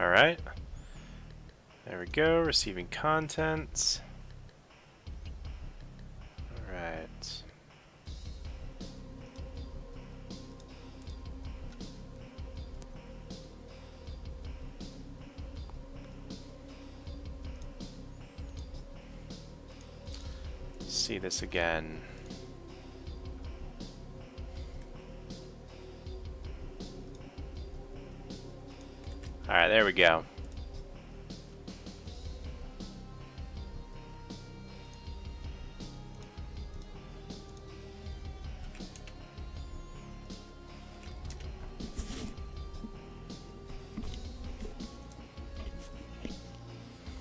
Alright. There we go, receiving content. Alright. See this again. Alright, there we go.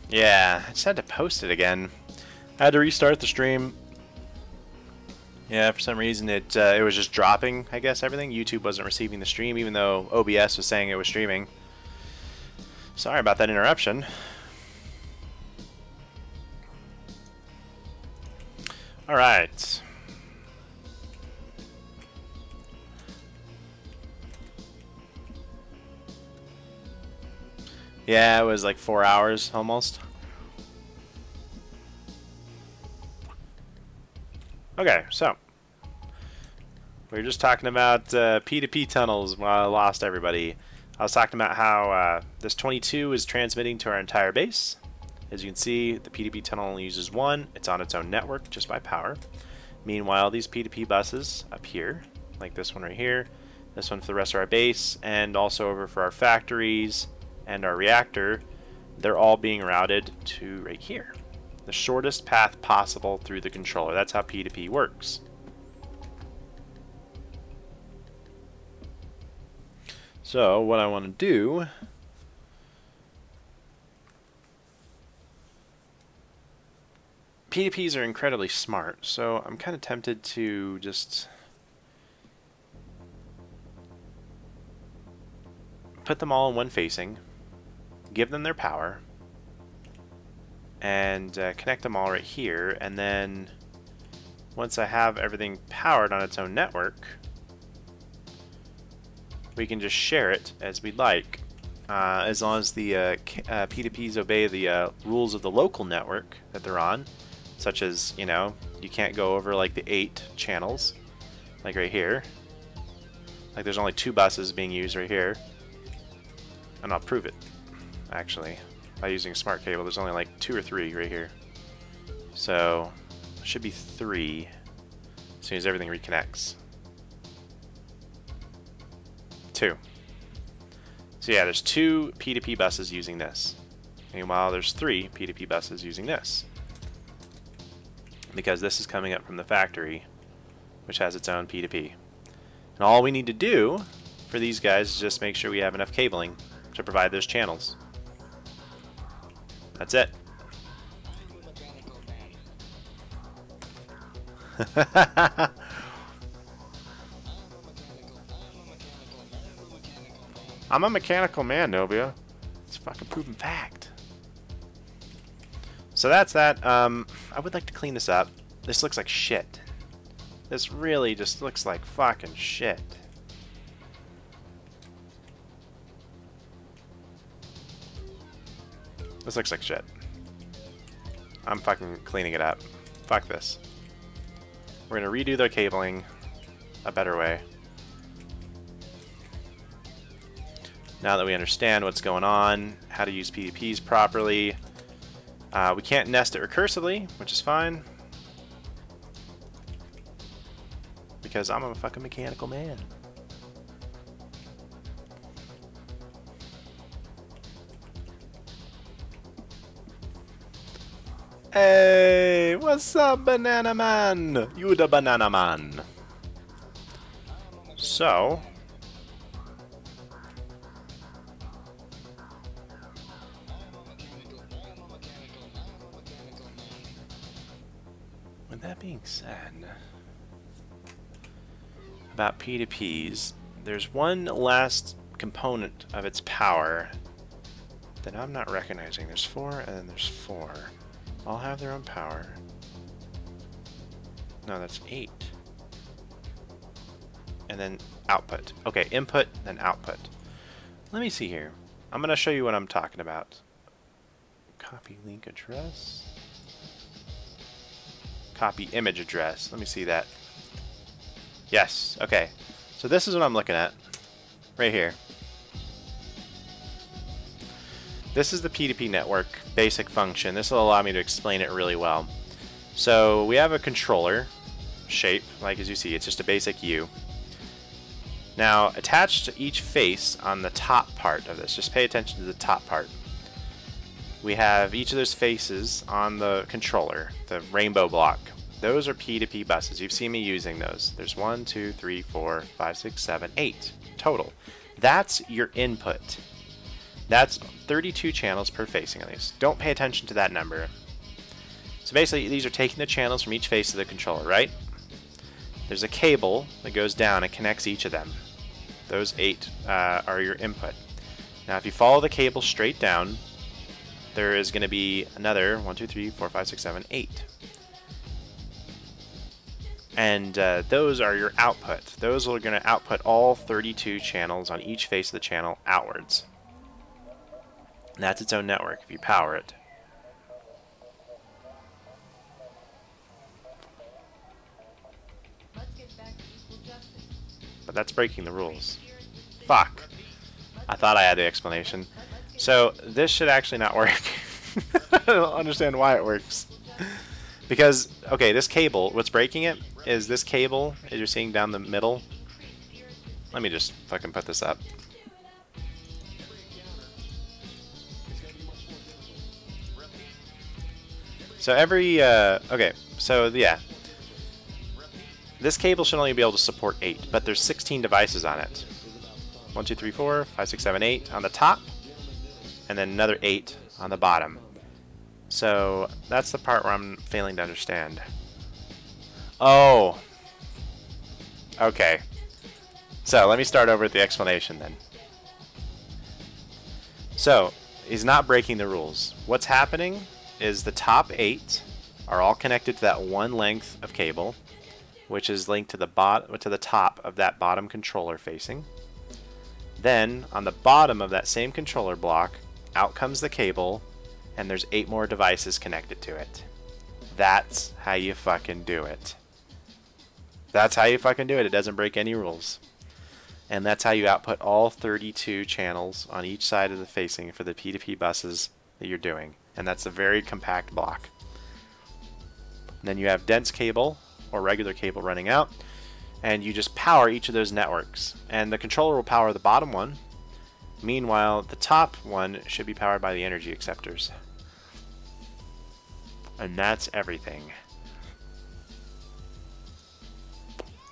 Yeah, I just had to post it again. I had to restart the stream. Yeah, for some reason it was just dropping, I guess, everything. YouTube wasn't receiving the stream, even though OBS was saying it was streaming. Sorry about that interruption. Alright. Yeah, it was like 4 hours almost. Okay, so we were just talking about P2P tunnels while I lost everybody. I was talking about how this 22 is transmitting to our entire base. As you can see, the P2P tunnel only uses one. It's on its own network just by power. Meanwhile, these P2P buses up here, like this one right here, this one for the rest of our base, and also over for our factories and our reactor, they're all being routed to right here. The shortest path possible through the controller. That's how P2P works. So what I want to do P2Ps are incredibly smart, so I'm kind of tempted to just put them all in one facing, give them their power, and connect them all right here, and then once I have everything powered on its own network, we can just share it as we'd like, as long as the P2Ps obey the rules of the local network that they're on, such as, you know, you can't go over like the 8 channels, like right here. Like there's only 2 buses being used right here, and I'll prove it actually by using a smart cable. There's only like 2 or 3 right here, so it should be 3 as soon as everything reconnects. 2. So yeah, there's 2 P2P buses using this. Meanwhile, there's 3 P2P buses using this, because this is coming up from the factory, which has its own P2P. And all we need to do for these guys is just make sure we have enough cabling to provide those channels. That's it. I'm a mechanical man, Novia. It's a fucking proven fact. So that's that. I would like to clean this up. This looks like shit. This really just looks like fucking shit. This looks like shit. I'm fucking cleaning it up. Fuck this. We're gonna redo their cabling a better way. Now that we understand what's going on, how to use P2Ps properly, we can't nest it recursively, which is fine, because I'm a fucking mechanical man. Hey, what's up, Banana Man? You the Banana Man. So, with that being said, about P2Ps, there's one last component of its power that I'm not recognizing. There's 4 and then there's 4. All have their own power. No, that's 8. And then output. Okay, input, then output. Let me see here. I'm going to show you what I'm talking about. Copy link address. Copy image address. Let me see that. Yes, okay. So this is what I'm looking at right here. This is the P2P network basic function. This will allow me to explain it really well. So we have a controller shape, like as you see, it's just a basic U. Now attached to each face on the top part of this, just pay attention to the top part. We have each of those faces on the controller, the rainbow block. Those are P2P buses. You've seen me using those. There's 1, 2, 3, 4, 5, 6, 7, 8 total. That's your input. That's 32 channels per facing at least. Don't pay attention to that number. So basically these are taking the channels from each face of the controller, right? There's a cable that goes down and connects each of them. Those 8 are your input. Now if you follow the cable straight down, there is going to be another 1, 2, 3, 4, 5, 6, 7, 8. And those are your output. Those are going to output all 32 channels on each face of the channel outwards. And that's its own network if you power it. But that's breaking the rules. Fuck. I thought I had the explanation. So this should actually not work. I don't understand why it works. Because, okay, this cable, what's breaking it is this cable, as you're seeing down the middle. Let me just fucking put this up. So every, okay, so yeah. This cable should only be able to support 8, but there's 16 devices on it. 1, 2, 3, 4, 5, 6, 7, 8 on the top, and then another 8 on the bottom. So that's the part where I'm failing to understand. Oh. Okay. So let me start over with the explanation then. So he's not breaking the rules. What's happening is the top 8 are all connected to that one length of cable, which is linked to the top of that bottom controller facing. Then on the bottom of that same controller block, out comes the cable, and there's 8 more devices connected to it. That's how you fucking do it. That's how you fucking do it. It doesn't break any rules. And that's how you output all 32 channels on each side of the facing for the P2P buses that you're doing. And that's a very compact block. And then you have dense cable or regular cable running out, and you just power each of those networks. And the controller will power the bottom one. Meanwhile, the top one should be powered by the energy acceptors. And that's everything.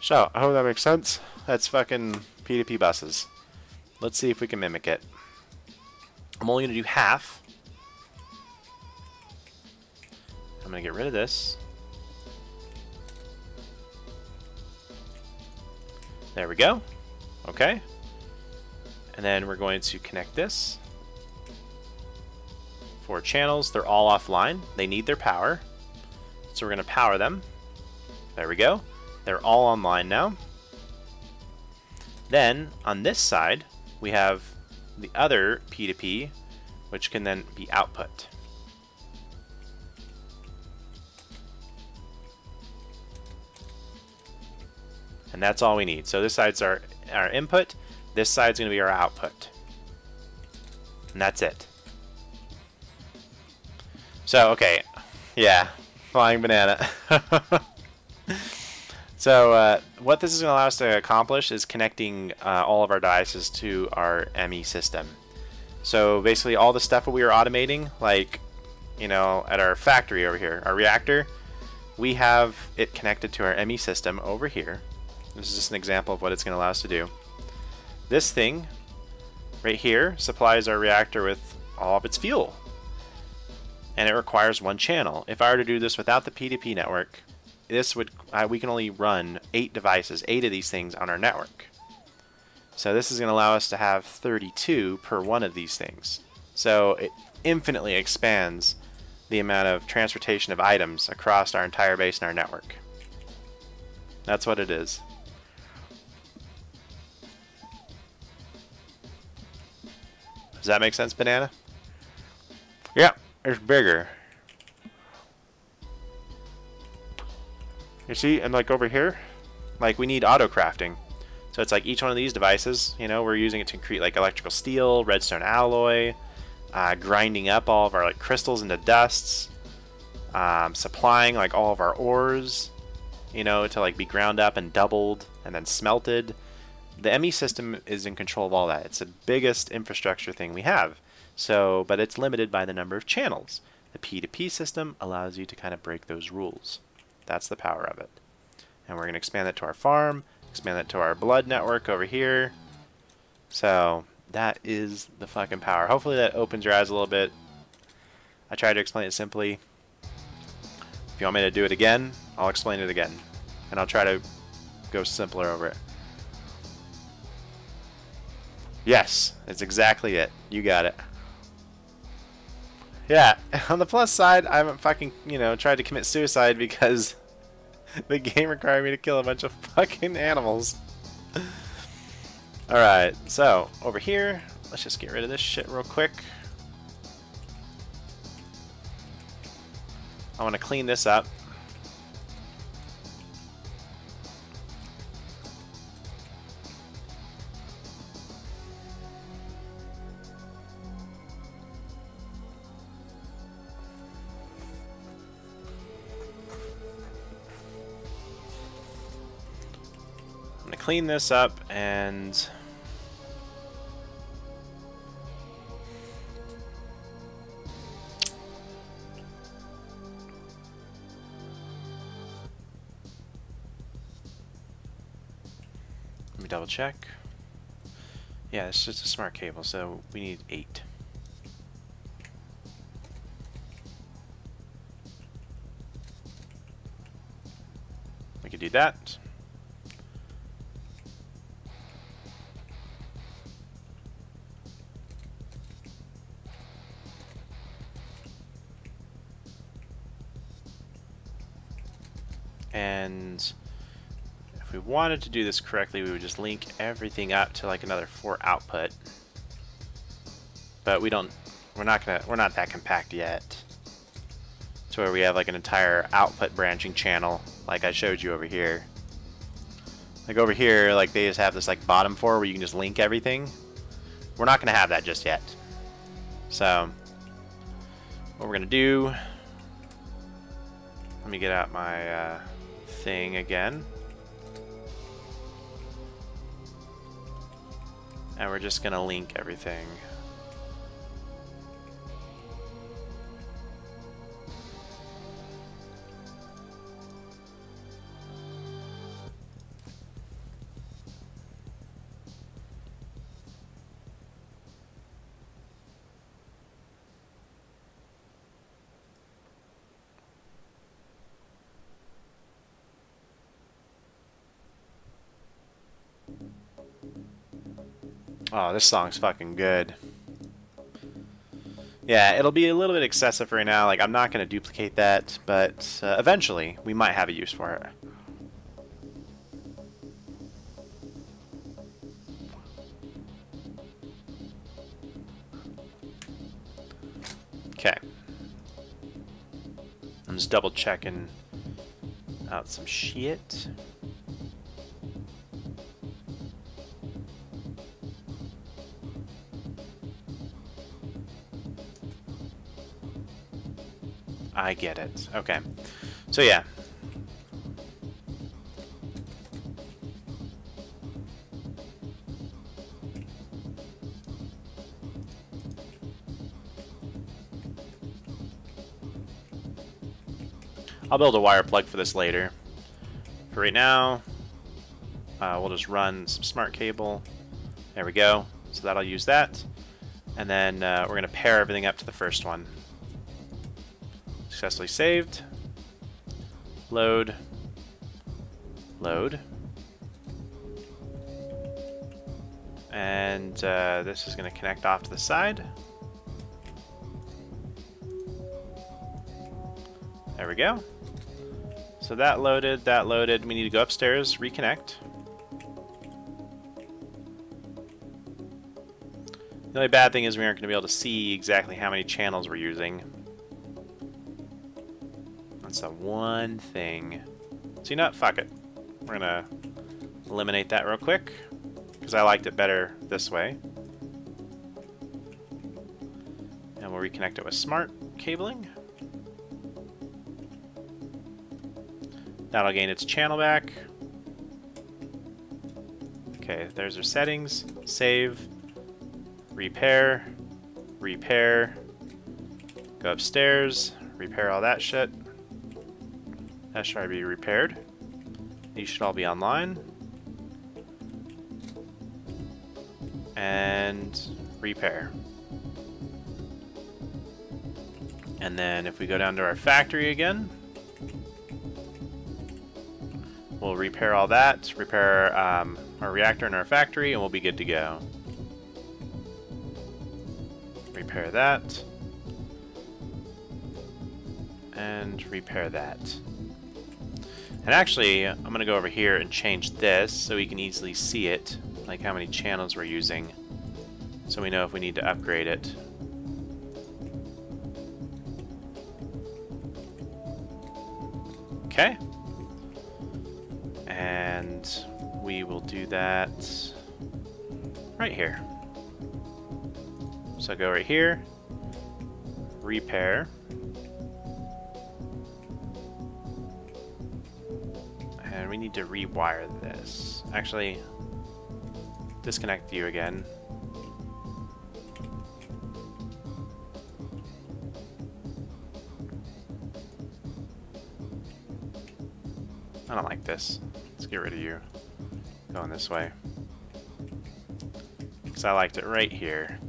So, I hope that makes sense. That's fucking P2P buses. Let's see if we can mimic it. I'm only going to do half. I'm going to get rid of this. There we go. Okay. And then we're going to connect this. 4 channels. They're all offline. They need their power. So we're going to power them. There we go. They're all online now. Then on this side, we have the other P2P, which can then be output. And that's all we need. So this side's our input. This side's going to be our output. And that's it. So, okay. Yeah. Flying banana. So, what this is going to allow us to accomplish is connecting all of our devices to our ME system. So, basically, all the stuff that we are automating, like, you know, at our factory over here, our reactor, we have it connected to our ME system over here. This is just an example of what it's going to allow us to do. This thing right here supplies our reactor with all of its fuel. And it requires 1 channel. If I were to do this without the P2P network, this would we can only run 8 devices, 8 of these things on our network. So this is going to allow us to have 32 per one of these things. So it infinitely expands the amount of transportation of items across our entire base and our network. That's what it is. Does Does that make sense, Banana? Yeah, it's bigger. You see, and like over here, like we need auto crafting. So it's like each one of these devices, you know, we're using it to create like electrical steel, redstone alloy, grinding up all of our like crystals into dusts, supplying like all of our ores, you know, to like be ground up and doubled and then smelted. The ME system is in control of all that. It's the biggest infrastructure thing we have. So, but it's limited by the number of channels. The P2P system allows you to kind of break those rules. That's the power of it. And we're going to expand that to our farm, expand that to our blood network over here. So that is the fucking power. Hopefully that opens your eyes a little bit. I tried to explain it simply. If you want me to do it again, I'll explain it again. And I'll try to go simpler over it. Yes, it's exactly it. You got it. Yeah, on the plus side, I haven't fucking, you know, tried to commit suicide because the game required me to kill a bunch of fucking animals. Alright, so over here, let's just get rid of this shit real quick. I want to clean this up. I'm going to clean this up and let me double check. Yeah, it's just a smart cable, so we need 8. We could do that. And if we wanted to do this correctly, we would just link everything up to like another 4 output. But we're not that compact yet. To where we have like an entire output branching channel like I showed you over here. Like over here, like they just have this like bottom 4 where you can just link everything. We're not gonna have that just yet. So what we're gonna do, let me get out my thing again. And we're just gonna link everything. Oh, this song's fucking good. Yeah, it'll be a little bit excessive right now. Like, I'm not going to duplicate that, but eventually we might have a use for it. Okay. I'm just double checking out some shit. I get it. Okay. So yeah. I'll build a wire plug for this later. For right now, we'll just run some smart cable. There we go. So that'll use that. And then we're going to pair everything up to the first one. Successfully saved. Load. Load. And this is going to connect off to the side. There we go. So that loaded, that loaded. We need to go upstairs, reconnect. The only bad thing is we aren't going to be able to see exactly how many channels we're using. That's the one thing. So you know what? Fuck it. We're going to eliminate that real quick because I liked it better this way. And we'll reconnect it with smart cabling. That'll gain its channel back. Okay, there's our settings. Save. Repair. Repair. Go upstairs. Repair all that shit. That should already be repaired. These should all be online. And repair. And then if we go down to our factory again, we'll repair all that, repair our reactor in our factory, and we'll be good to go. Repair that. And repair that. And actually, I'm going to go over here and change this so we can easily see it, like how many channels we're using, so we know if we need to upgrade it. Okay. And we will do that right here. So go right here, repair, and we need to rewire this. Actually, disconnect you again. I don't like this. Let's get rid of you. Going this way. Because I liked it right here.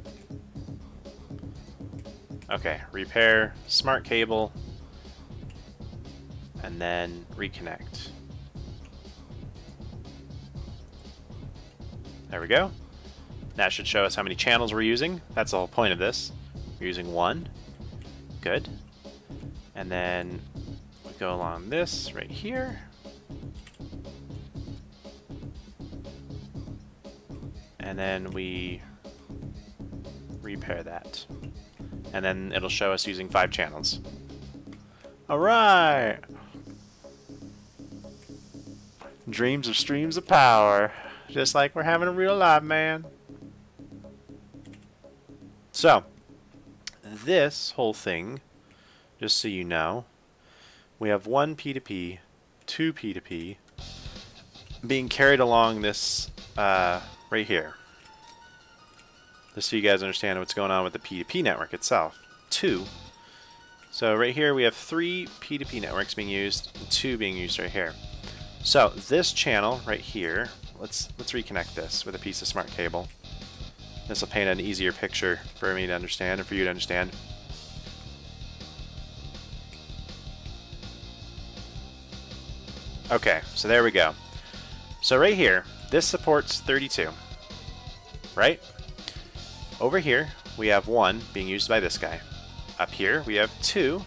Okay, repair, smart cable, and then reconnect. There we go. That should show us how many channels we're using. That's the whole point of this. We're using one. Good. And then we go along this right here. And then we repair that. And then it'll show us using 5 channels. Alright! Dreams of streams of power. Just like we're having in real life, man. So, this whole thing, just so you know, we have 1 P2P, 2 P2P, being carried along this right here. Just so you guys understand what's going on with the P2P network itself. 2. So right here we have 3 P2P networks being used, and 2 being used right here. So this channel right here, let's reconnect this with a piece of smart cable. This will paint an easier picture for me to understand and for you to understand. Okay, so there we go. So right here, this supports 32, right? Over here, we have 1 being used by this guy. Up here, we have 2,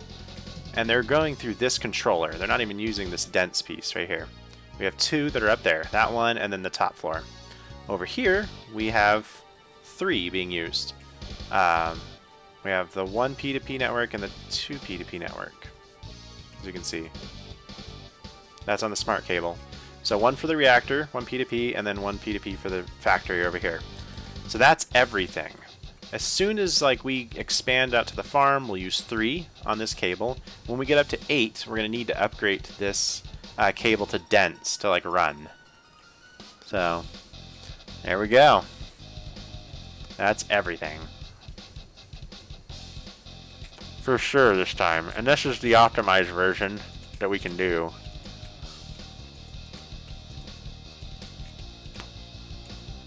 and they're going through this controller. They're not even using this dense piece right here. We have 2 that are up there, that one, and then the top floor. Over here, we have 3 being used. We have the 1 P2P network and the 2 P2P network, as you can see. That's on the smart cable. So 1 for the reactor, 1 P2P, and then 1 P2P for the factory over here. So that's everything. As soon as like we expand out to the farm, we'll use 3 on this cable. When we get up to 8, we're going to need to upgrade this cable to dense to like run. So there we go. That's everything. For sure this time. And this is the optimized version that we can do.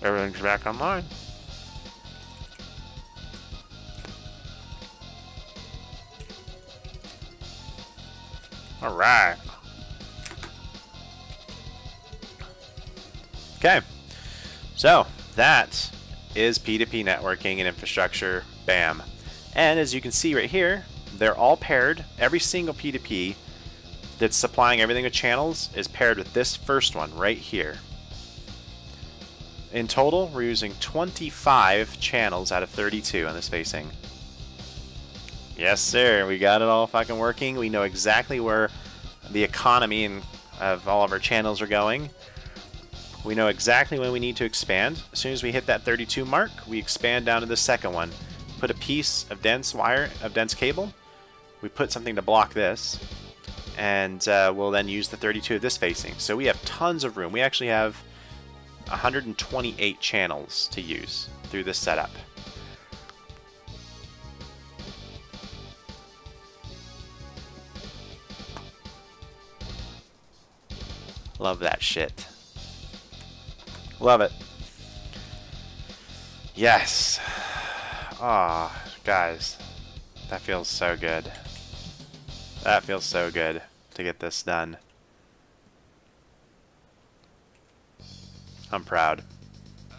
Everything's back online. Alright. Okay. So, that is P2P networking and infrastructure. Bam. And as you can see right here, they're all paired. Every single P2P that's supplying everything with channels is paired with this first one right here. In total, we're using 25 channels out of 32 on this facing. Yes, sir. We got it all fucking working. We know exactly where the economy of all of our channels are going. We know exactly when we need to expand. As soon as we hit that 32 mark, we expand down to the second one. Put a piece of dense wire, of dense cable. We put something to block this. And we'll then use the 32 of this facing. So we have tons of room. We actually have 128 channels to use through this setup. Love that shit. Love it. Yes. Ah, oh, guys. That feels so good. That feels so good to get this done. I'm proud.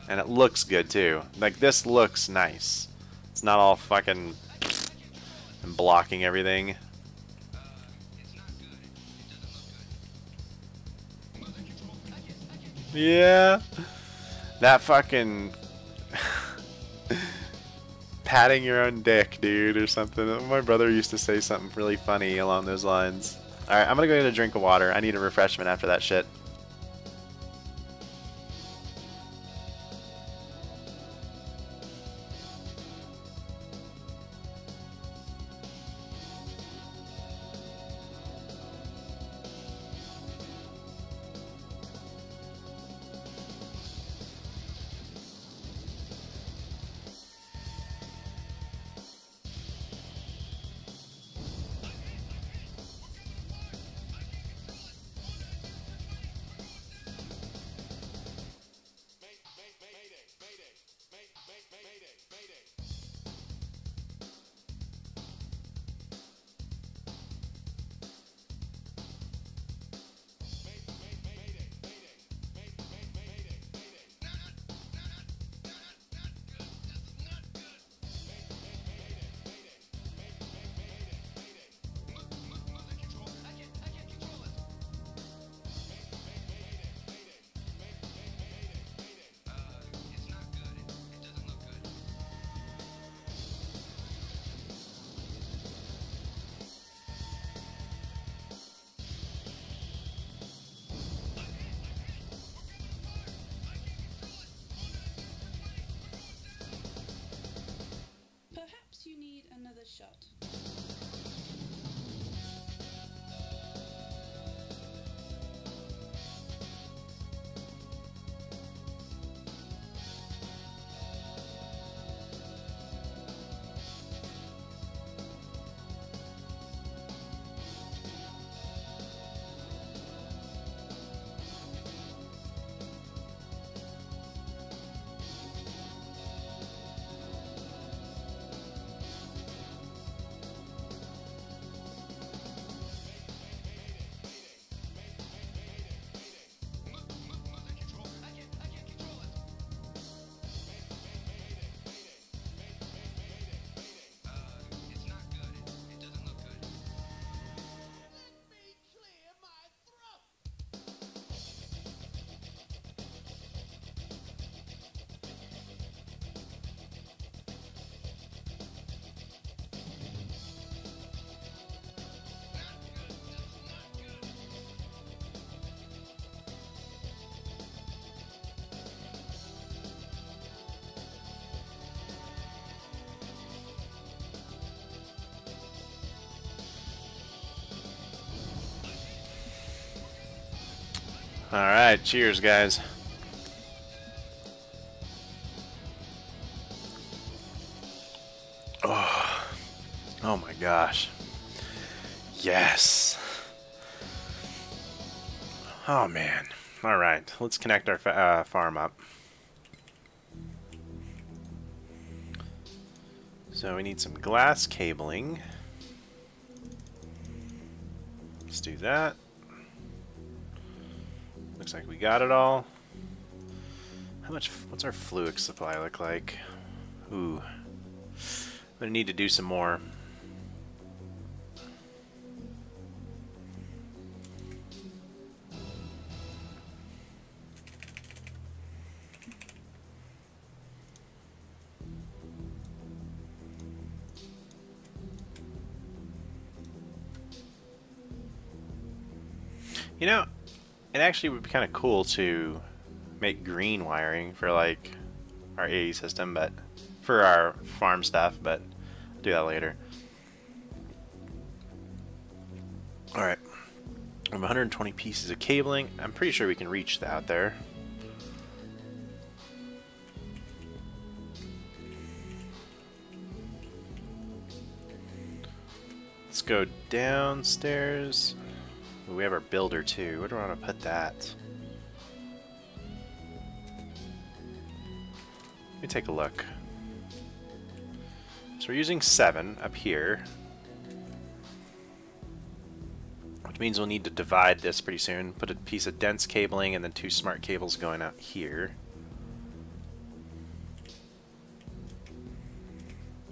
And it looks good too. Like, this looks nice. It's not all fucking and blocking everything. Yeah. That fucking patting your own dick, dude, or something. My brother used to say something really funny along those lines. Alright, I'm gonna go get a drink of water. I need a refreshment after that shit. Perhaps you need another shot. Alright, cheers, guys. Oh, oh my gosh. Yes. Oh man. Alright, let's connect our farm up. So we need some glass cabling. Let's do that. Looks like we got it all. How much? What's our fluid supply look like? Ooh, I'm gonna need to do some more. You know, it actually would be kind of cool to make green wiring for like our AE system, but for our farm stuff, but I'll do that later. Alright. We have 120 pieces of cabling. I'm pretty sure we can reach that out there. Let's go downstairs. We have our builder too. Where do I want to put that? Let me take a look. So we're using 7 up here, which means we'll need to divide this pretty soon. Put a piece of dense cabling and then 2 smart cables going out here.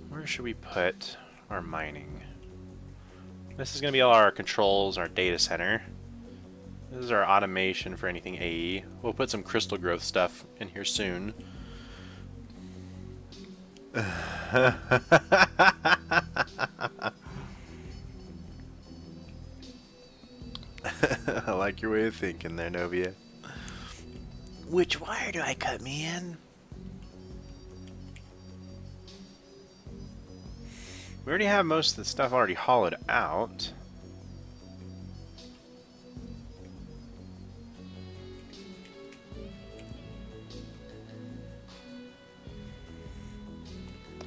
Where should we put our mining? This is going to be all our controls, our data center. This is our automation for anything AE. We'll put some crystal growth stuff in here soon. I like your way of thinking there, Novia. Which wire do I cut me in? We already have most of the stuff already hollowed out.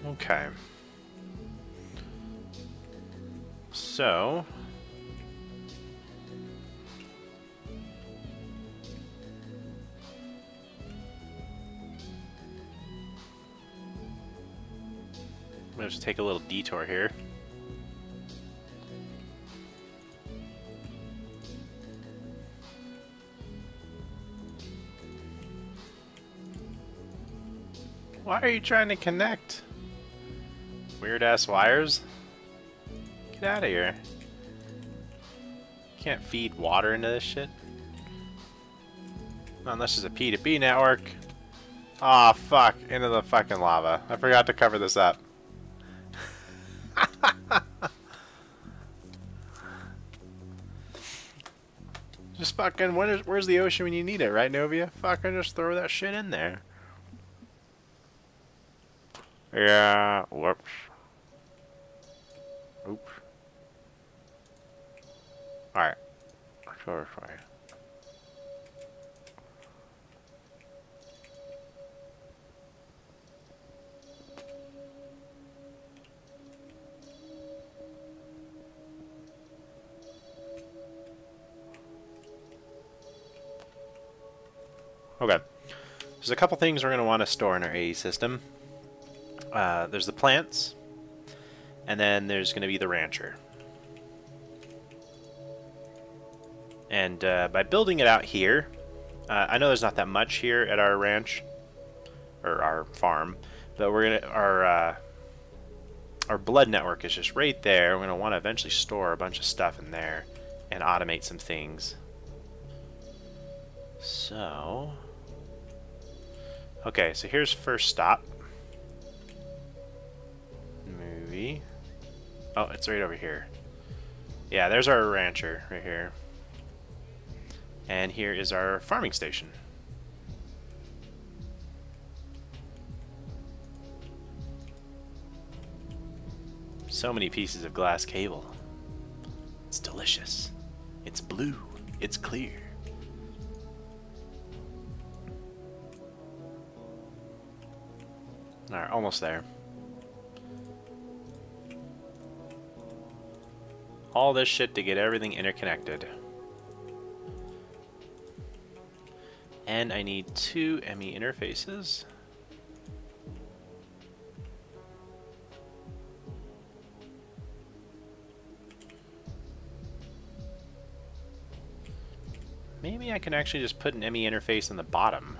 Okay. So I'm just take a little detour here. Why are you trying to connect? Weird ass wires? Get out of here. Can't feed water into this shit. Not unless it's a P2P network. Aw, fuck. Into the fucking lava. I forgot to cover this up. Just fucking, where's the ocean when you need it, right, Novia? Fucking just throw that shit in there. Yeah, whoops. Oops. Alright. Sorry for you. Okay. There's a couple things we're going to want to store in our AE system. There's the plants, and then there's going to be the rancher. And by building it out here, I know there's not that much here at our ranch, or our farm, but we're gonna our blood network is just right there. We're gonna want to eventually store a bunch of stuff in there and automate some things. So, okay, so here's first stop. Movie. Oh, it's right over here. Yeah, there's our rancher right here. And here is our farming station. So many pieces of glass cable. It's delicious. It's blue. It's clear. Alright, almost there. All this shit to get everything interconnected. And I need 2 ME interfaces. Maybe I can actually just put an ME interface in the bottom.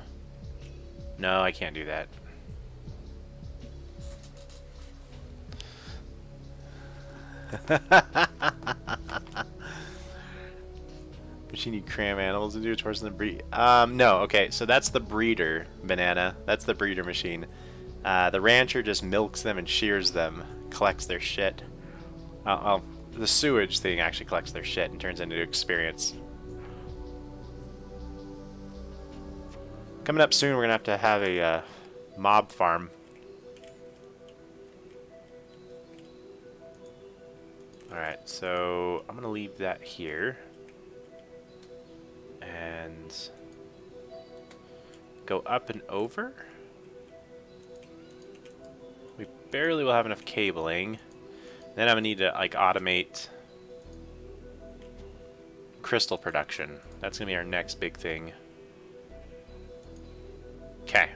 No, I can't do that. Machine you cram animals to do towards the breed. No, okay, so that's the breeder, Banana. That's the breeder machine. The rancher just milks them and shears them, collects their shit. The sewage thing actually collects their shit and turns into experience. Coming up soon, we're going to have a mob farm. Alright, so I'm going to leave that here. And go up and over. We barely will have enough cabling. Then I'm going to need to like automate crystal production. That's going to be our next big thing. Okay.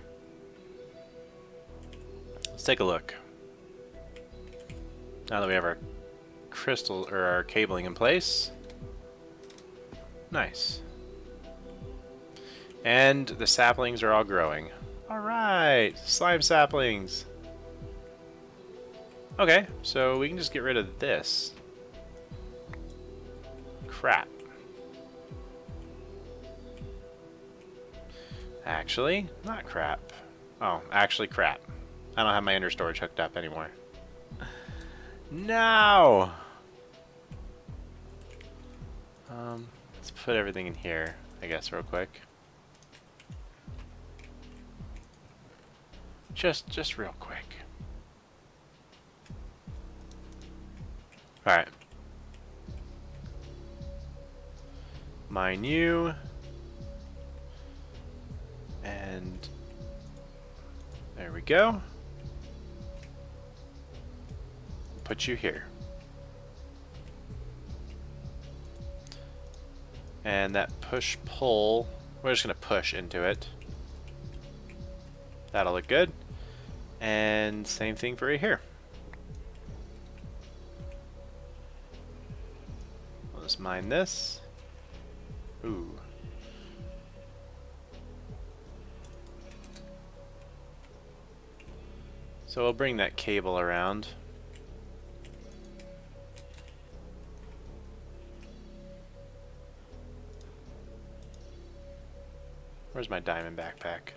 Let's take a look. Now that we have our crystal or our cabling in place. Nice. And the saplings are all growing. Alright, slime saplings. Okay, so we can just get rid of this. Crap. Actually, not crap. Oh, actually crap. I don't have my inner storage hooked up anymore. No! Let's put everything in here, I guess, real quick. Just real quick. Alright. My new. And there we go. Put you here. And that push-pull, we're just going to push into it. That'll look good. And same thing for right here. I'll just mine this. Ooh. So we'll bring that cable around. Where's my diamond backpack?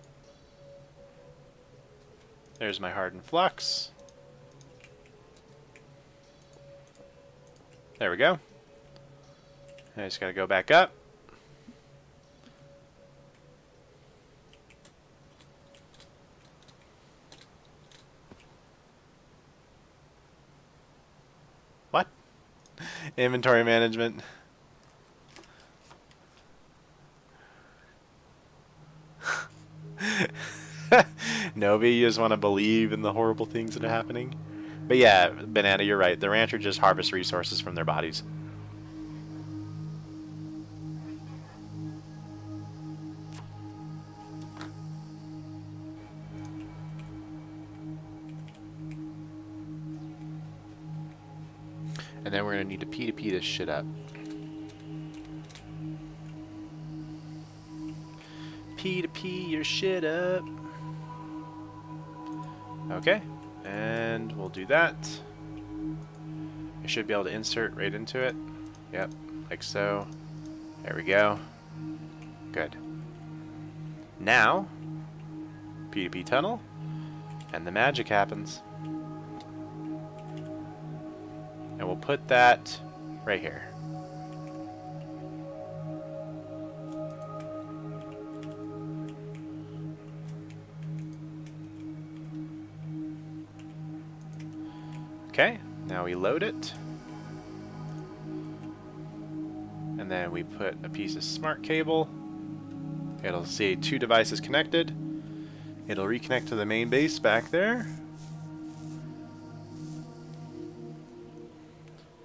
There's my hardened flux. There we go. I just gotta go back up. What? Inventory management. Novi, you just want to believe in the horrible things that are happening. But yeah, Banana, you're right. The rancher just harvests resources from their bodies. And then we're going to need to P2P this shit up. P2P your shit up. Okay, and we'll do that. I should be able to insert right into it. Yep, like so. There we go. Good. Now, P2P tunnel, and the magic happens. And we'll put that right here. Okay, now we load it. And then we put a piece of smart cable. It'll see 2 devices connected. It'll reconnect to the main base back there.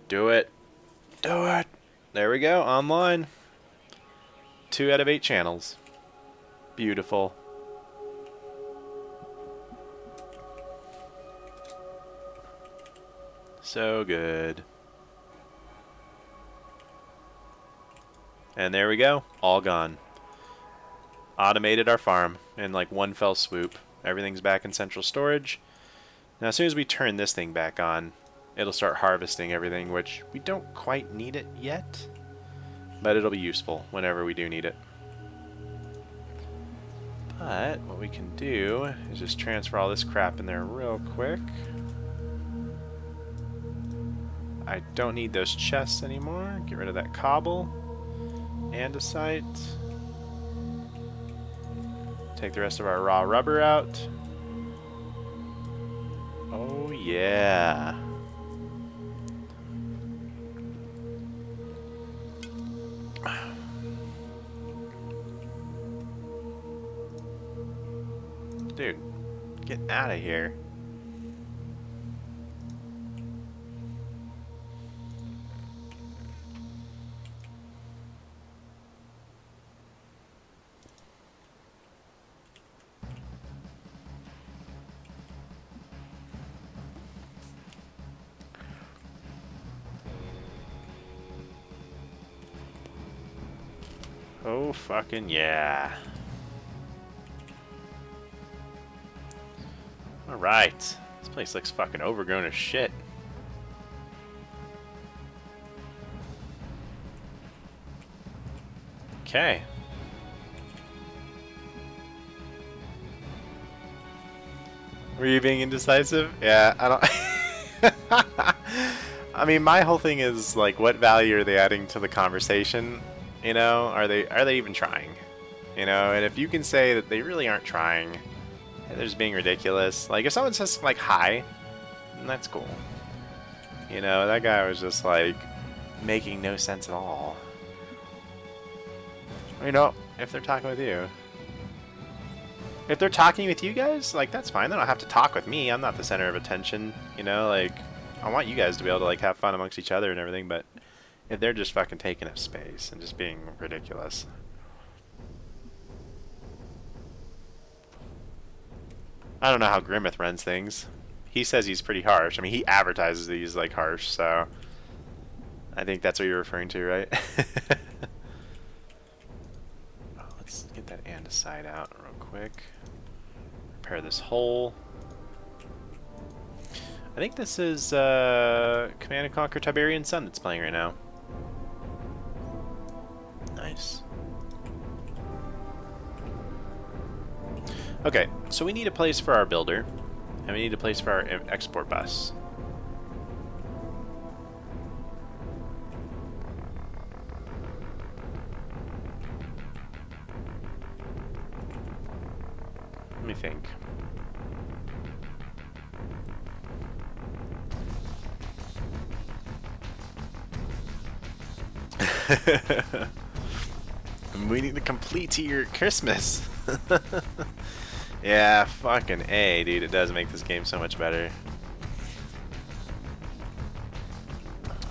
Do it. Do it. There we go, online. 2 out of 8 channels. Beautiful. So good. And there we go, all gone. Automated our farm in like one fell swoop. Everything's back in central storage. Now as soon as we turn this thing back on, it'll start harvesting everything, which we don't quite need it yet, but it'll be useful whenever we do need it. But what we can do is just transfer all this crap in there real quick. I don't need those chests anymore. Get rid of that cobble. Andesite. Take the rest of our raw rubber out. Oh yeah. Dude, get out of here. Oh fucking yeah. Alright. This place looks fucking overgrown as shit. Okay. Were you being indecisive? Yeah, I don't... I mean, my whole thing is, like, what value are they adding to the conversation? You know, are they even trying? You know, and if you can say that they really aren't trying, they're just being ridiculous. Like, if someone says, like, hi, that's cool. You know, that guy was just, like, making no sense at all. You know, if they're talking with you. If they're talking with you guys, like, that's fine. They don't have to talk with me. I'm not the center of attention. You know, like, I want you guys to be able to, like, have fun amongst each other and everything, but if they're just fucking taking up space and just being ridiculous. I don't know how Grimmeth runs things. He says he's pretty harsh. I mean, he advertises that he's, like, harsh, so I think that's what you're referring to, right? Oh, let's get that andesite out real quick. Repair this hole. I think this is Command & Conquer Tiberian Sun that's playing right now. Nice. Okay, so we need a place for our builder, and we need a place for our export bus. Let me think. We need to complete to your Christmas. Yeah, fucking A, dude. It does make this game so much better.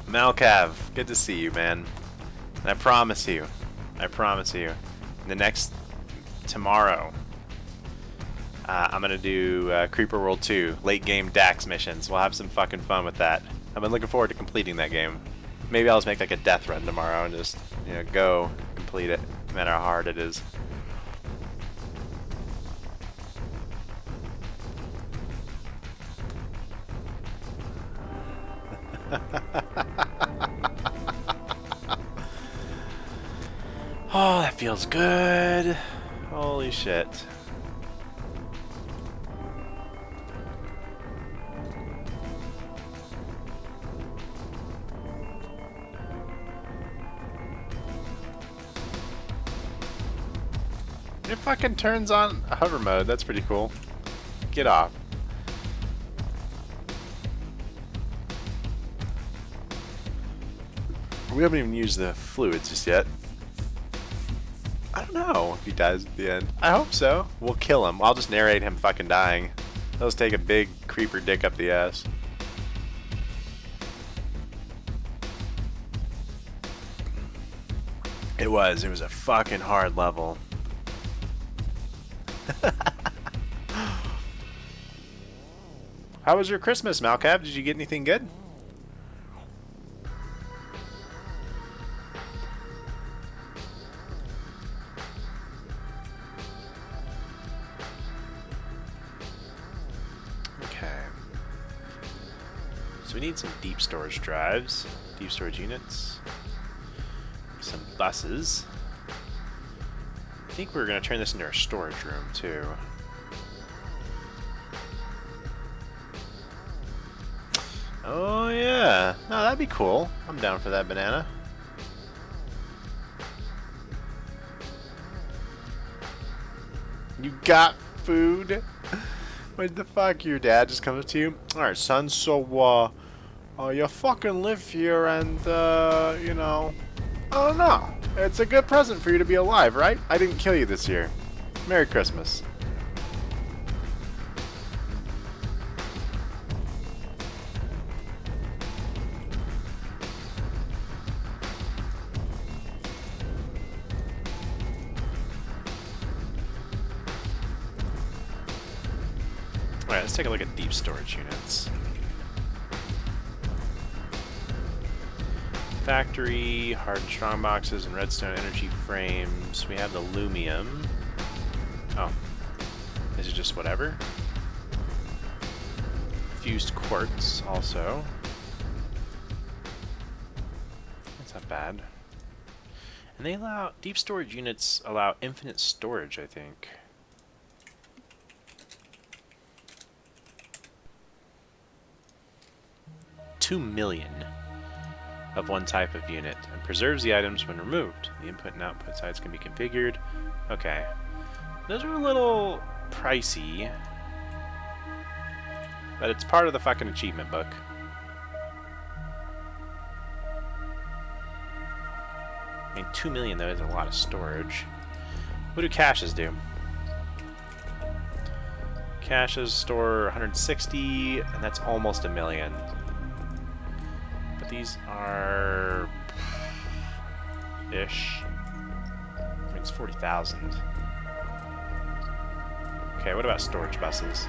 Malcav, good to see you, man. And I promise you, in the next tomorrow, I'm gonna do Creeper World 2 late game Dax missions. We'll have some fucking fun with that. I've been looking forward to completing that game. Maybe I'll just make like a death run tomorrow and just, you know, go complete it, no matter how hard it is. Oh, that feels good. Holy shit. It fucking turns on hover mode. That's pretty cool. Get off. We haven't even used the fluids just yet. I don't know if he dies at the end. I hope so. We'll kill him. I'll just narrate him fucking dying. Let's take a big creeper dick up the ass. It was a fucking hard level. How was your Christmas, Malcav? Did you get anything good? Okay. So we need some deep storage drives, deep storage units, some buses. I think we're going to turn this into our storage room too. Oh yeah, no, that'd be cool. I'm down for that, banana. You got food? What the fuck? Your dad just comes to you? Alright, son, so, you fucking live here and, you know... I don't know. It's a good present for you to be alive, right? I didn't kill you this year. Merry Christmas. Alright, let's take a look at deep storage units. Factory, hard and strong boxes, and redstone energy frames. We have the lumium. Oh. This is just whatever. Fused quartz also. That's not bad. And they allow... Deep storage units allow infinite storage, I think. $2 million of one type of unit, and preserves the items when removed. The input and output sides can be configured. Okay. Those are a little pricey, but it's part of the fucking achievement book. I mean, 2 million though is a lot of storage. What do caches do? Caches store 160, and that's almost $1 million. But these are... ish. I mean, it's 40,000. Okay, what about storage buses?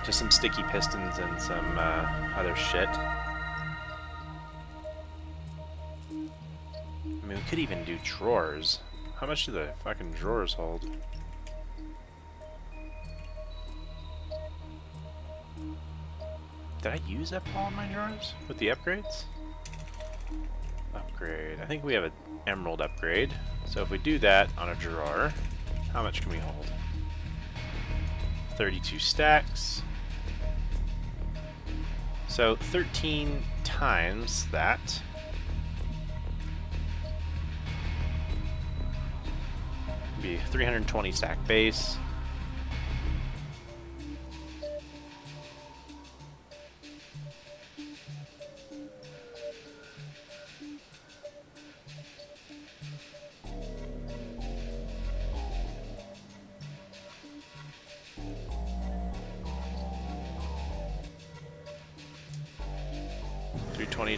Just some sticky pistons and some other shit. I mean, we could even do drawers. How much do the fucking drawers hold? Did I use up all of my drawers with the upgrades? Upgrade. I think we have an emerald upgrade. So if we do that on a drawer, how much can we hold? 32 stacks. So 13 times that. Be 320 stack base.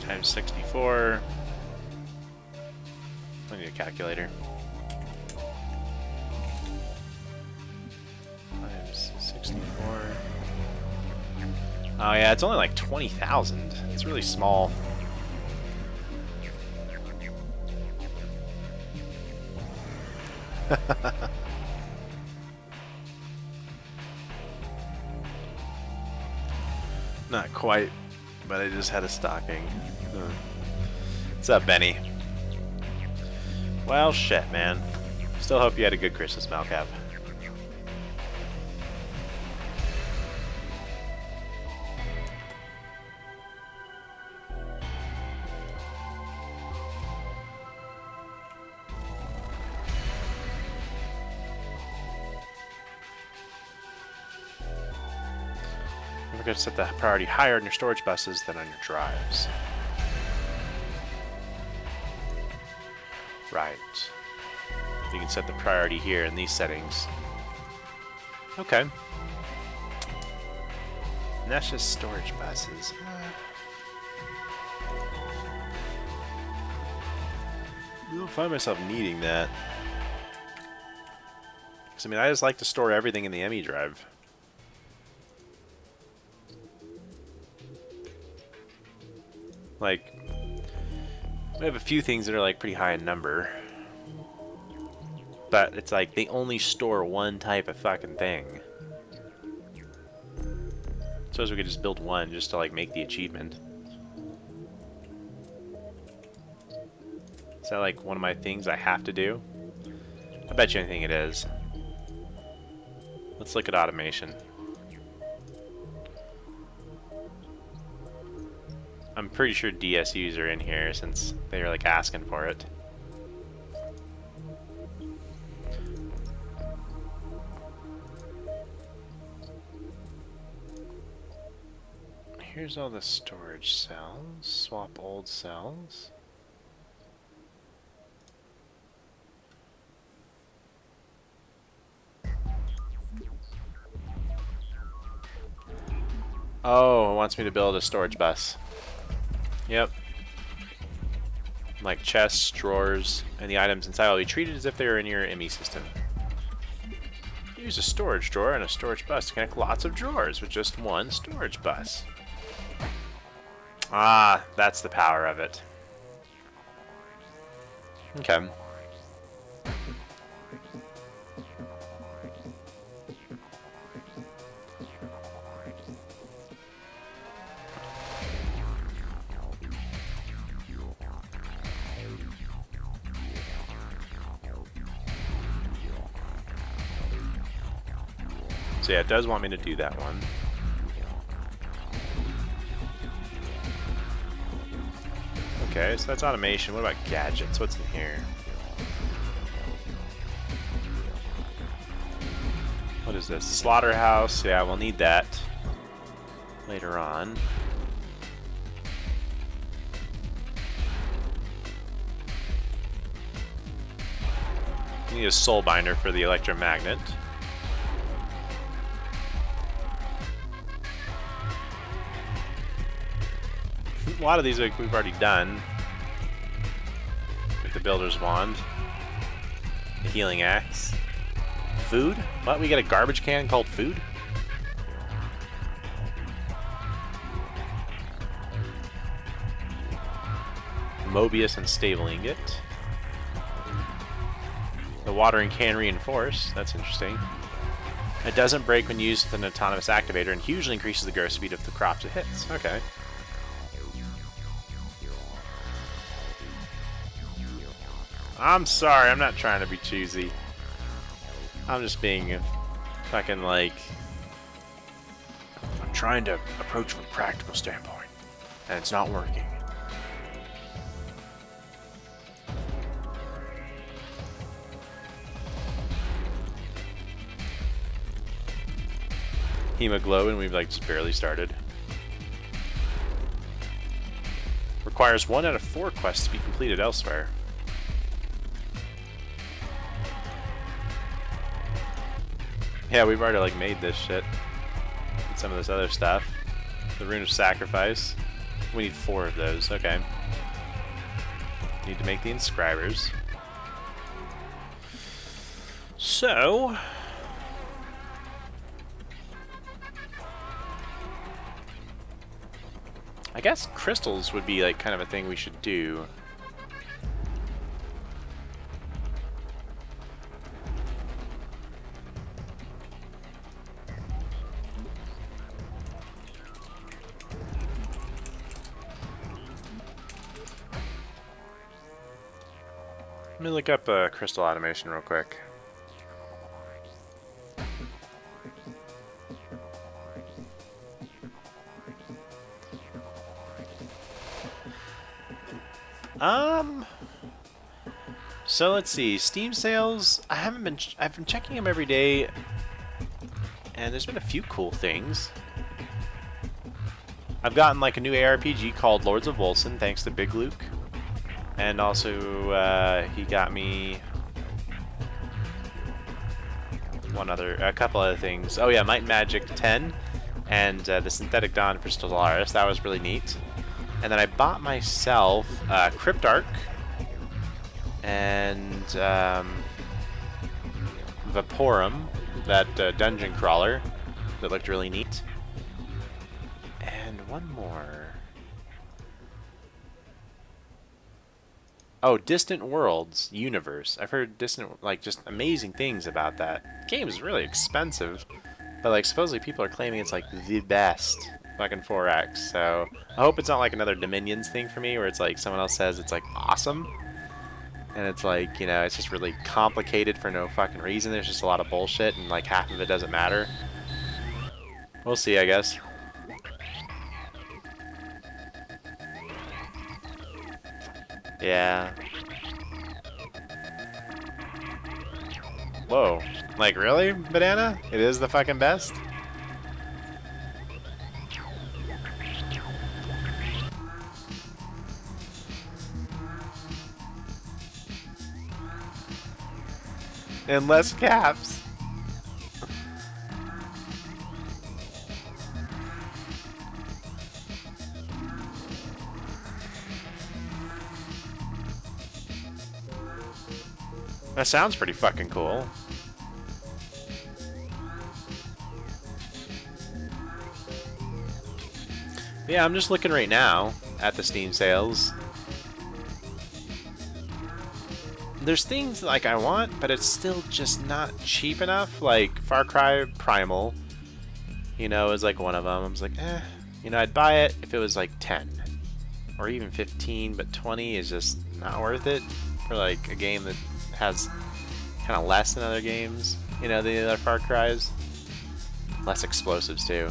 Times 64. I need a calculator. Times 64. Oh yeah, it's only like 20,000. It's really small. Not quite. But I just had a stocking. What's up, Benny? Well, shit, man. Still hope you had a good Christmas, Malcav. We're going to set the priority higher on your storage buses than on your drives. Right. You can set the priority here in these settings. Okay. And that's just storage buses. I don't find myself needing that. Because, I mean, I just like to store everything in the ME drive. Like, we have a few things that are like pretty high in number, but it's like they only store one type of fucking thing. Suppose we could just build one just to like make the achievement. Is that like one of my things I have to do? I bet you anything it is. Let's look at automation. I'm pretty sure DSUs are in here since they were like asking for it. Here's all the storage cells. Swap old cells. Oh, it wants me to build a storage bus. Yep. Like chests, drawers, and the items inside will be treated as if they were in your ME system. Use a storage drawer and a storage bus to connect lots of drawers with just one storage bus. Ah, that's the power of it. Okay. So yeah, it does want me to do that one. Okay, so that's automation. What about gadgets? What's in here? What is this? Slaughterhouse. Yeah, we'll need that later on. We need a soul binder for the electromagnet. A lot of these we've already done. With the builder's wand. The healing axe. Food? What? We get a garbage can called food? Mobius and stable ingot. The watering can reinforced. That's interesting. It doesn't break when used with an autonomous activator and hugely increases the growth speed of the crops it hits. Okay. I'm sorry, I'm not trying to be choosy. I'm just being fucking like... I'm trying to approach from a practical standpoint, and it's not working. Hemoglobin, we've like just barely started. Requires 1 out of 4 quests to be completed elsewhere. Yeah, we've already like made this shit. And some of this other stuff. The Rune of Sacrifice. We need 4 of those. Okay. Need to make the inscribers. So... I guess crystals would be like kind of a thing we should do. Let me look up crystal automation real quick. So let's see, Steam sales, I've been checking them every day, and there's been a few cool things. I've gotten like a new ARPG called Lords of Volson, thanks to Big Luke. And also, he got me a couple other things. Oh yeah, Might and Magic 10, and the Synthetic Dawn for Stellaris, that was really neat. And then I bought myself Cryptarch and Vaporum, that dungeon crawler that looked really neat. And one more. Oh, Distant Worlds Universe. I've heard just amazing things about that. The game is really expensive, but like supposedly people are claiming it's like the best fucking 4X. So I hope it's not like another Dominions thing for me where it's like someone else says it's like awesome. And it's like, you know, it's just really complicated for no fucking reason. There's just a lot of bullshit and like half of it doesn't matter. We'll see, I guess. Yeah. Whoa. Like, really, Banana? It is the fucking best? And less caps. That sounds pretty fucking cool. Yeah, I'm just looking right now at the Steam sales. There's things like I want, but it's still just not cheap enough. Like Far Cry Primal, you know, is like one of them. I was like, eh, you know, I'd buy it if it was like 10 or even 15, but 20 is just not worth it for like a game that has kind of less than other games. You know, the other Far Cries, less explosives too.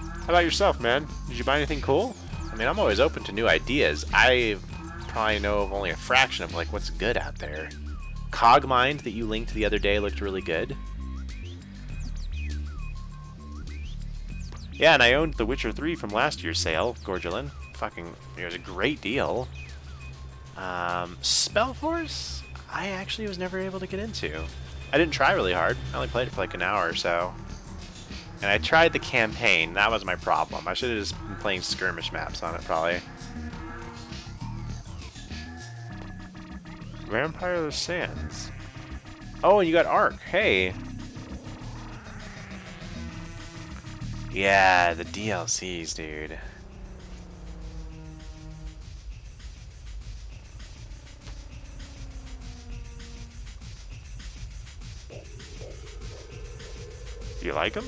How about yourself, man? Did you buy anything cool? I mean, I'm always open to new ideas. I probably know of only a fraction of like what's good out there. Cogmind that you linked the other day looked really good. Yeah, and I owned The Witcher 3 from last year's sale, Gorgulin. Fucking, it was a great deal. Spellforce, I actually was never able to get into. I didn't try really hard. I only played it for like an hour or so. And I tried the campaign. That was my problem. I should have just been playing skirmish maps on it, probably. Vampire of the Sands. Oh, and you got Ark. Hey. Yeah, the DLCs, dude. Do you like them?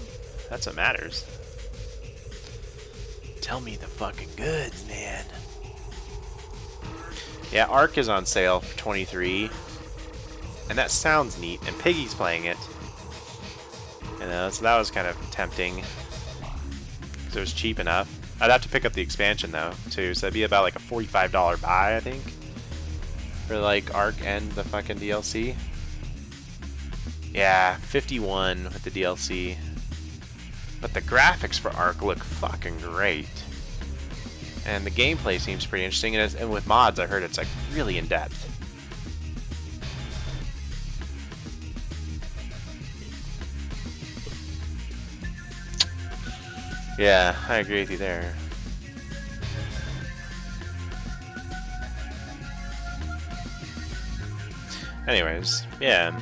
That's what matters. Tell me the fucking goods, man. Yeah, Ark is on sale for $23. And that sounds neat. And Piggy's playing it. You know, so that was kind of tempting. Because it was cheap enough. I'd have to pick up the expansion, though, too. So it'd be about like a $45 buy, I think. For like Ark and the fucking DLC. Yeah, 51 with the DLC. But the graphics for Ark look fucking great. And the gameplay seems pretty interesting. And with mods, I heard it's like really in-depth. Yeah, I agree with you there. Anyways, yeah.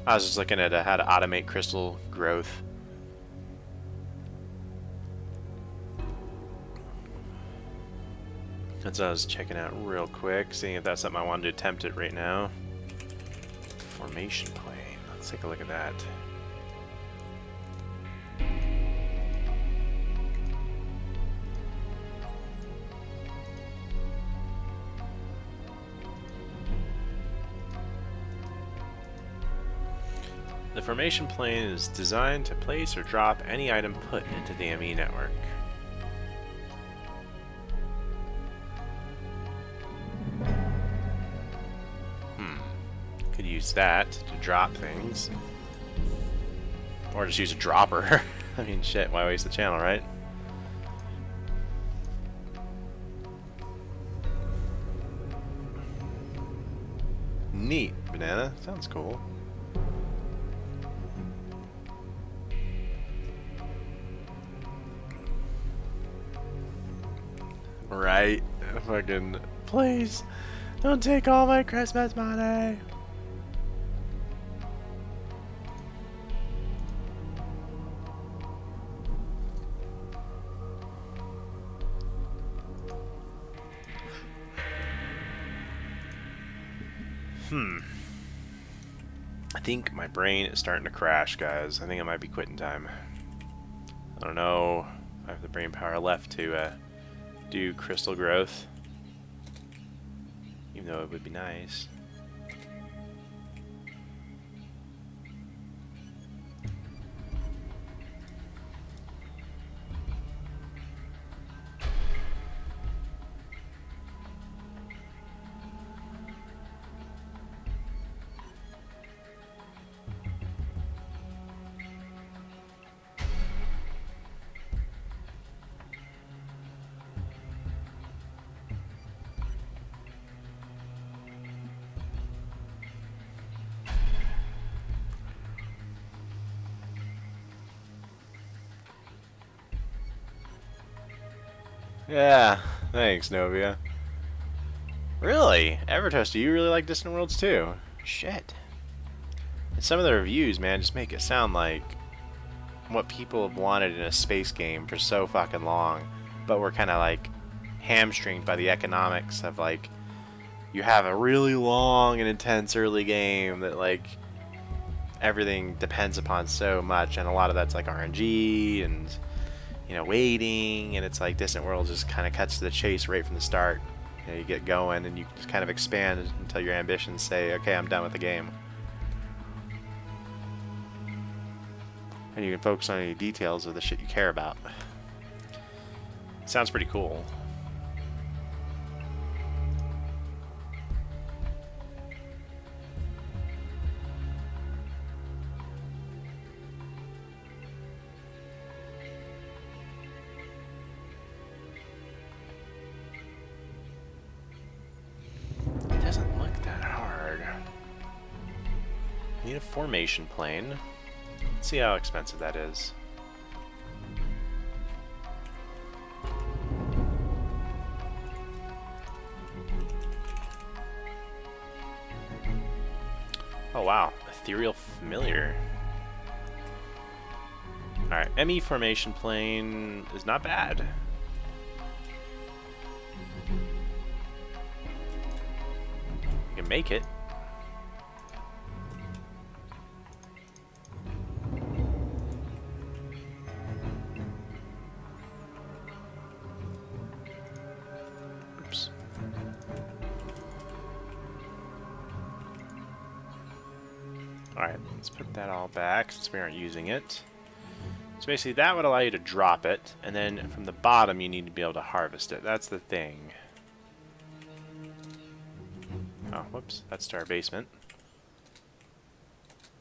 I was just looking at how to automate crystal growth. That's what I was checking out real quick, seeing if that's something I wanted to attempt it right now. Formation plane. Let's take a look at that. The formation plane is designed to place or drop any item put into the ME network. Could use that to drop things. Or just use a dropper. I mean, shit, why waste the channel, right? Neat, banana. Sounds cool. Right. Fucking... Please, don't take all my Christmas money. I think my brain is starting to crash, guys. I think it might be quitting time. I don't know if I have the brain power left to do crystal growth. Even though it would be nice. Yeah, thanks, Novia. Really? Evertoast, do you really like Distant Worlds too? Shit. And some of the reviews, man, just make it sound like what people have wanted in a space game for so fucking long, but we're kind of like hamstringed by the economics of like, you have a really long and intense early game that like everything depends upon so much, and a lot of that's like RNG and, you know, waiting, and it's like Distant Worlds just kind of cuts to the chase right from the start. You know, you get going and you just kind of expand until your ambitions say, okay, I'm done with the game. And you can focus on any details of the shit you care about. Sounds pretty cool. It doesn't look that hard. Need a formation plane. Let's see how expensive that is. Oh wow, ethereal familiar. Alright, ME formation plane is not bad. You can make it. Oops. Alright, let's put that all back since we aren't using it. So basically that would allow you to drop it, and then from the bottom you need to be able to harvest it. That's the thing. Oh, whoops, that's to our basement.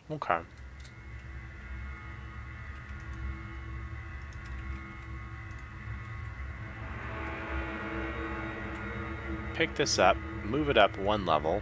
Okay. Pick this up, move it up one level.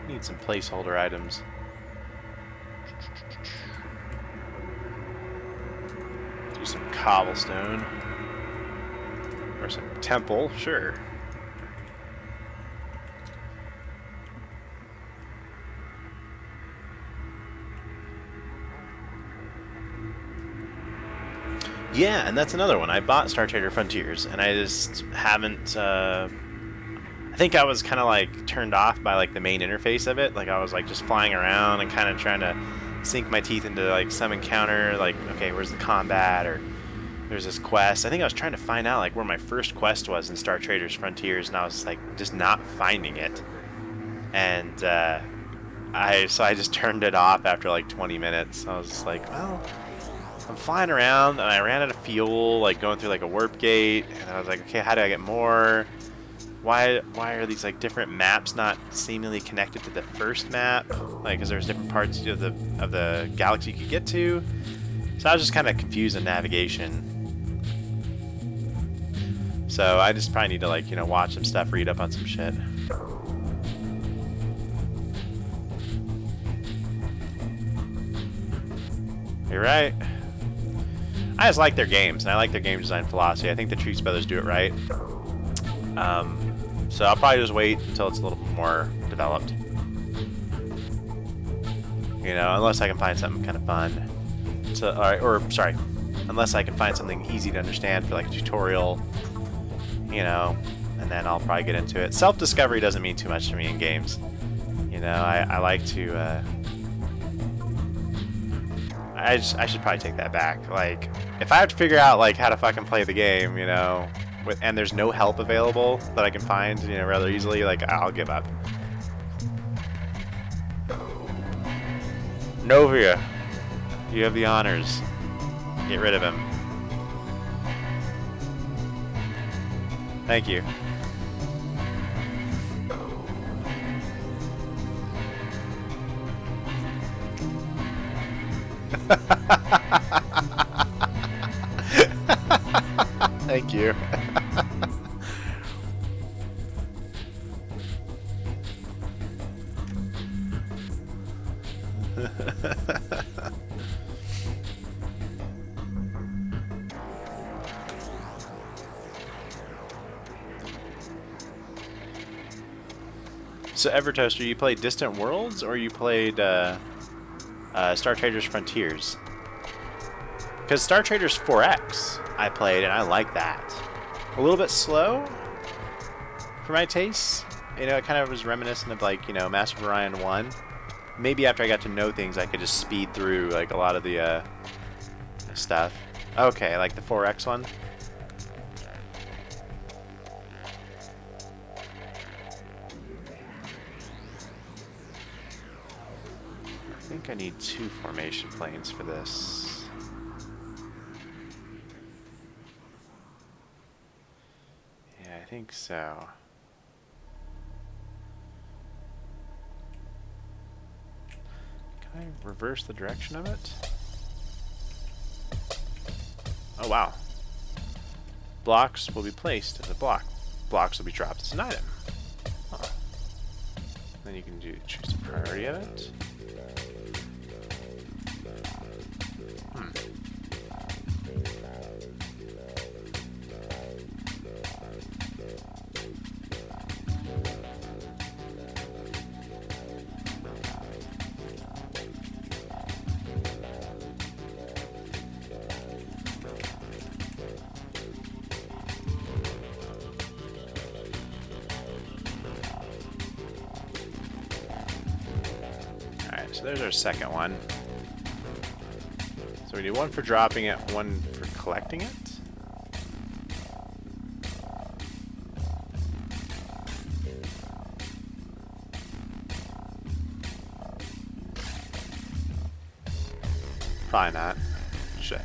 Need some placeholder items. Do some cobblestone. Or some temple, sure. Yeah, and that's another one. I bought Star Trader Frontiers, and I just haven't... I think I was kind of like turned off by like the main interface of it. Like I was like just flying around and kind of trying to sink my teeth into like some encounter. Like, okay, where's the combat? Or there's this quest. I think I was trying to find out like where my first quest was in Star Traders Frontiers, and I was like just not finding it. And I just turned it off after like 20 minutes. I was just like, well, I'm flying around, and I ran out of fuel, like going through like a warp gate, and I was like, okay, how do I get more? Why are these like different maps not seemingly connected to the first map? Like, because there's different parts of the galaxy you could get to. So I was just kind of confused in navigation. So I just probably need to, like, you know, watch some stuff, read up on some shit. You're right. I just like their games, and I like their game design philosophy. I think the Trees Brothers do it right. So I'll probably just wait until it's a little more developed. You know, unless I can find something kind of fun. So, sorry, unless I can find something easy to understand for like a tutorial, you know, and then I'll probably get into it. Self-discovery doesn't mean too much to me in games. You know, I like to, I should probably take that back. Like, if I have to figure out, like, how to fucking play the game, you know, and there's no help available that I can find, you know, rather easily, like, I'll give up. Novia, you have the honors. Get rid of him. Thank you. Thank you. So Evertoaster, you played Distant Worlds, or you played Star Traders Frontiers? Because Star Traders 4X I played, and I like that. A little bit slow for my tastes. You know, it kind of was reminiscent of, like, you know, Master of Orion 1. Maybe after I got to know things, I could just speed through, like, a lot of the stuff. Okay, like the 4X one. I think I need 2 formation planes for this. Yeah, I think so. Can I reverse the direction of it? Oh, wow. Blocks will be placed as a block. Blocks will be dropped as an item. Huh. Then you can choose the priority of it. So there's our second one. So we need one for dropping it, one for collecting it. Probably not. Shit.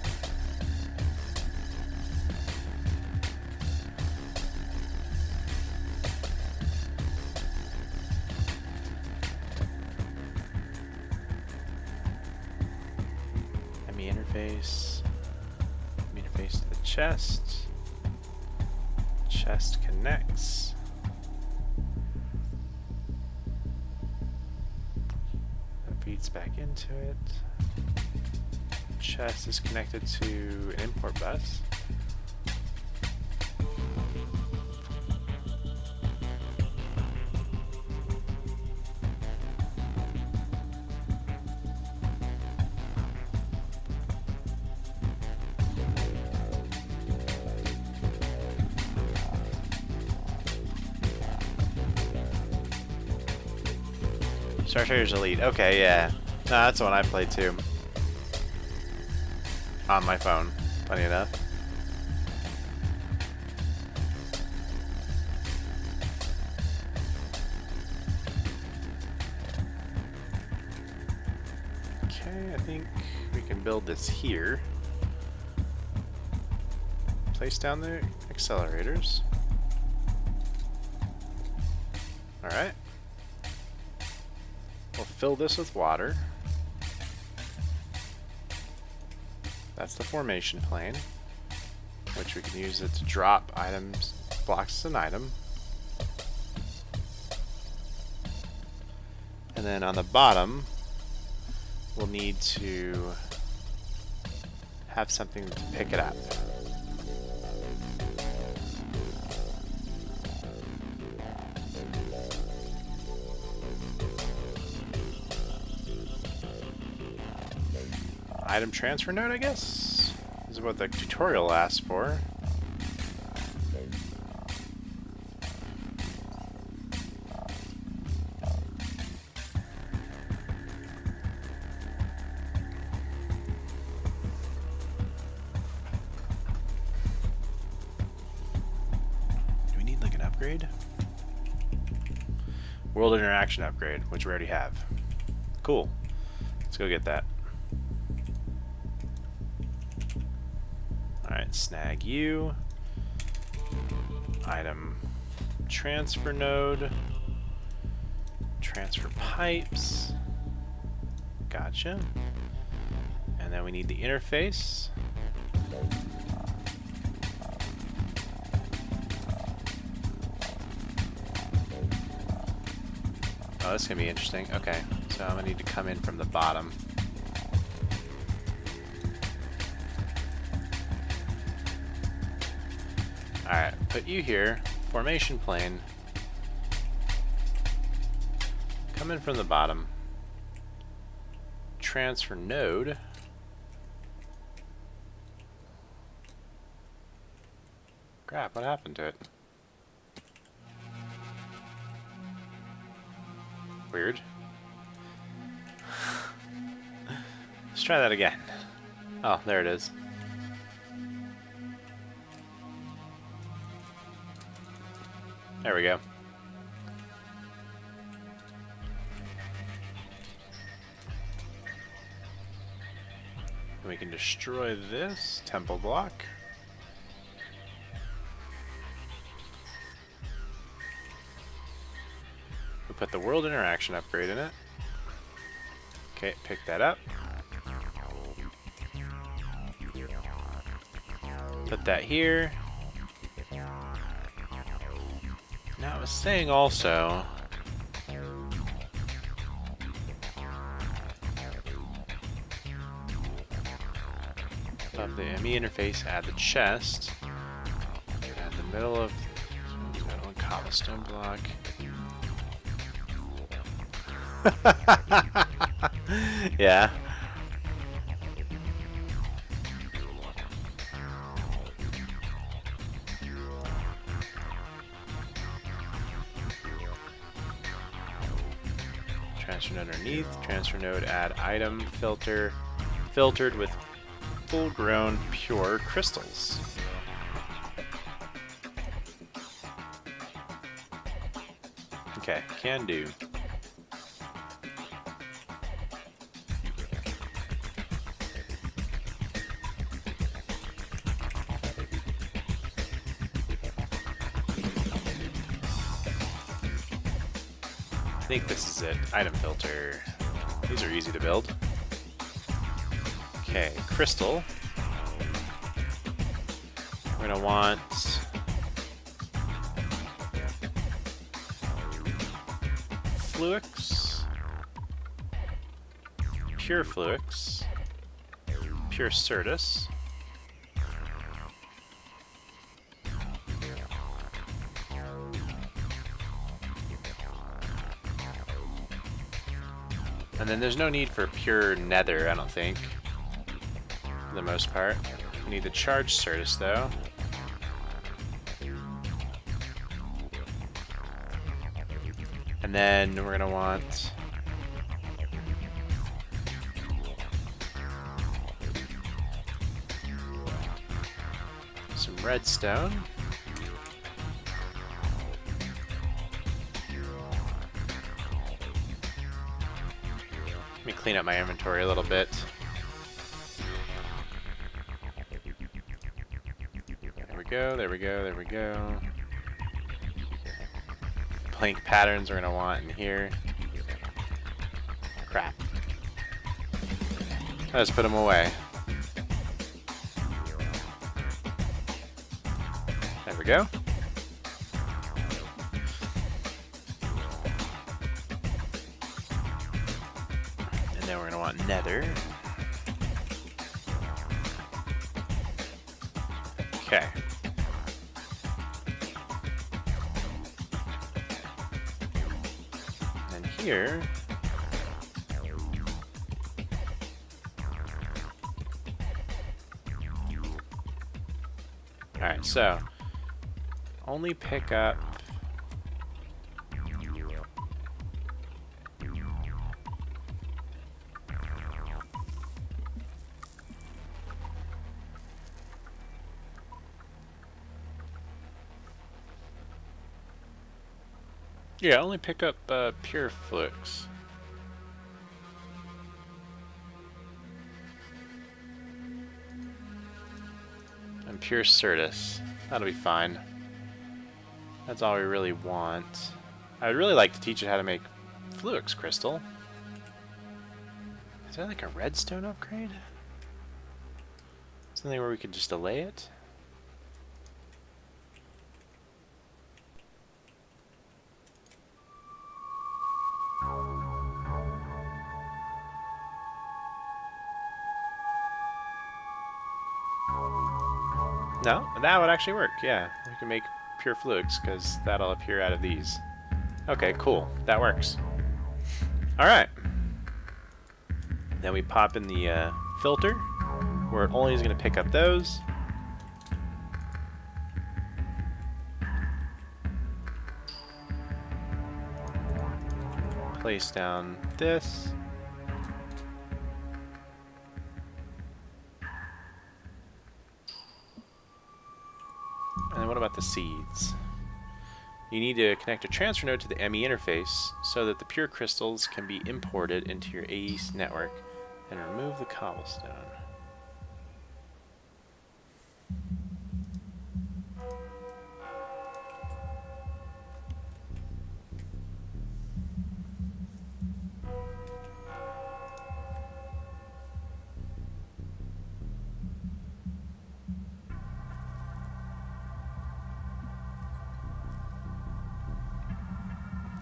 Interface to the chest. Chest connects. That feeds back into it. Chest is connected to an import bus. Star Traders Elite. Okay, yeah. No, that's the one I played too. On my phone, funny enough. Okay, I think we can build this here. place down the accelerators. Alright. We'll fill this with water. That's the formation plane, which we can use it to drop items, blocks as an item. And then on the bottom, we'll need to have something to pick it up. Item transfer node, I guess? This is what the tutorial asks for. Do we need like an upgrade? World interaction upgrade, which we already have. Cool. Let's go get that. Alright, snag you. Item transfer node. Transfer pipes. Gotcha. And then we need the interface. Oh, this is going to be interesting. Okay, so I'm going to need to come in from the bottom. Alright, put you here. Formation plane. Come in from the bottom. Transfer node. Crap, what happened to it? Weird. Let's try that again. Oh, there it is. There we go. And we can destroy this temple block. We put the world interaction upgrade in it. Okay, pick that up. Put that here. Now I was saying also, above the ME interface, add the chest. Add the middle of one cobblestone block. Yeah. Transfer node underneath. Transfer node add item filter. Filtered with full-grown pure crystals. Okay, can do. I think this is it. Item filter. These are easy to build. Okay, crystal. We're gonna want fluix, pure fluix, pure certus, and then there's no need for pure nether, I don't think, for the most part. We need the charged certus though. And then we're gonna want some redstone. Let me clean up my inventory a little bit. There we go, there we go, there we go. Blank patterns we're gonna want in here. Crap. Let's put them away. There we go. And then we're gonna want nether. Okay. And here, alright, so only pick up yeah, only pick up pure flux. And pure certus. That'll be fine. That's all we really want. I would really like to teach you how to make flux crystal. Is there like a redstone upgrade? Something where we could just delay it? No, that would actually work, yeah. We can make pure flux, because that'll appear out of these. Okay, cool. That works. Alright. Then we pop in the filter, where it only is going to pick up those. Place down this. And what about the seeds? You need to connect a transfer node to the ME interface so that the pure crystals can be imported into your AE network and remove the cobblestone.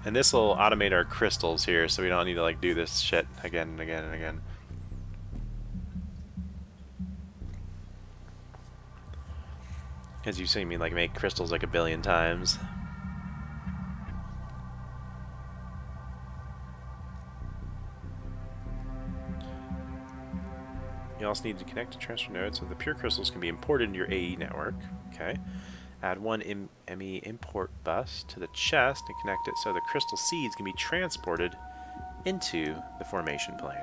And this will automate our crystals here, so we don't need to like do this shit again and again and again. As you've seen me like make crystals like a billion times. You also need to connect a transfer node so the pure crystals can be imported into your AE network. Okay. Add one ME import bus to the chest and connect it so the crystal seeds can be transported into the formation plane.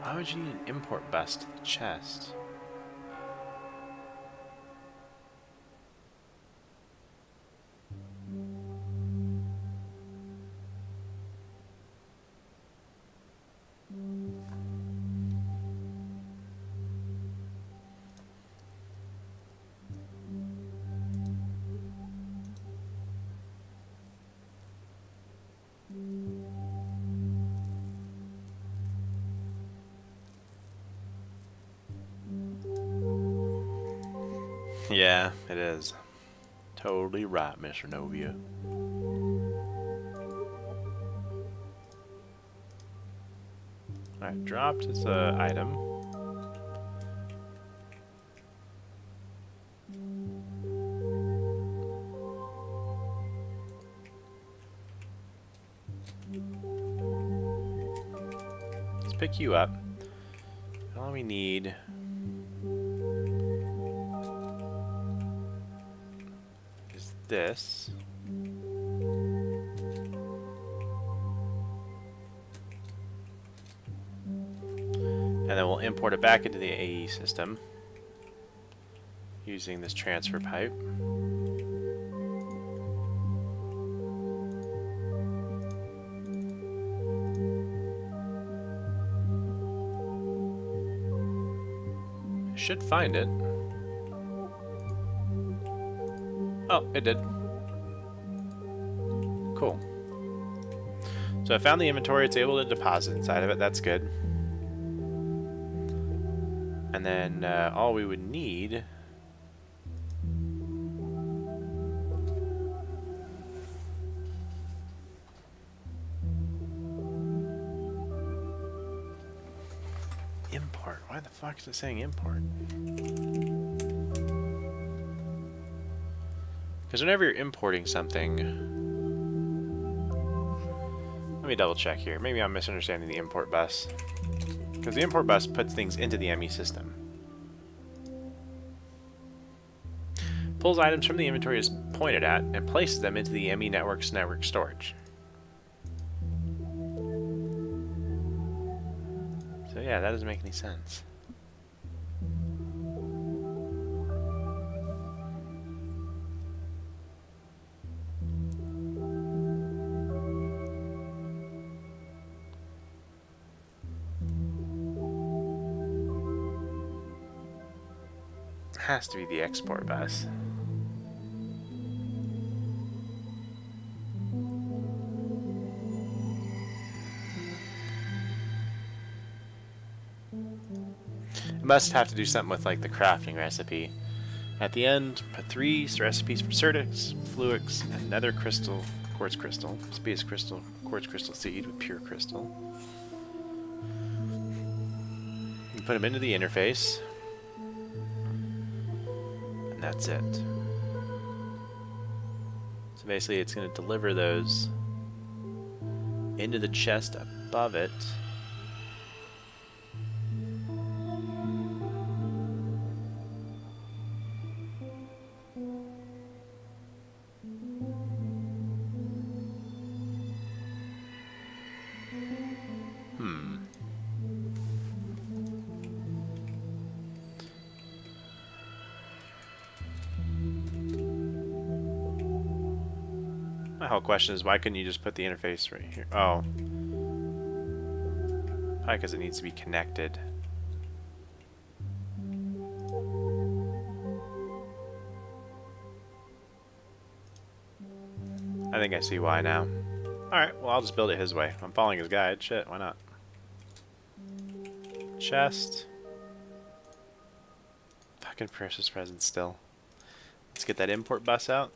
Why would you need an import bus to the chest? Yeah, it is. Totally right, Mr. Novia. Alright, dropped as an item. Let's pick you up. All we need is this. And then we'll import it back into the AE system using this transfer pipe. Should find it. Oh, it did. Cool. So I found the inventory. It's able to deposit inside of it. That's good. And then all we would need import. Why the fuck is it saying import? Because whenever you're importing something, let me double check here. Maybe I'm misunderstanding the import bus. Because the import bus puts things into the ME system. Pulls items from the inventory is pointed at and places them into the ME network's network storage. So yeah, that doesn't make any sense. Has to be the export bus. It must have to do something with like the crafting recipe. At the end, put 3 recipes for Cerdix, Fluix, and Nether Crystal, Quartz Crystal, Space Crystal, Quartz Crystal Seed with Pure Crystal. You put them into the interface. And that's it. So basically it's going to deliver those into the chest above it. My whole question is, why couldn't you just put the interface right here? Oh. Probably because it needs to be connected. I think I see why now. Alright, well I'll just build it his way. I'm following his guide. Shit, why not? Chest. Fucking precious presents still. Let's get that import bus out.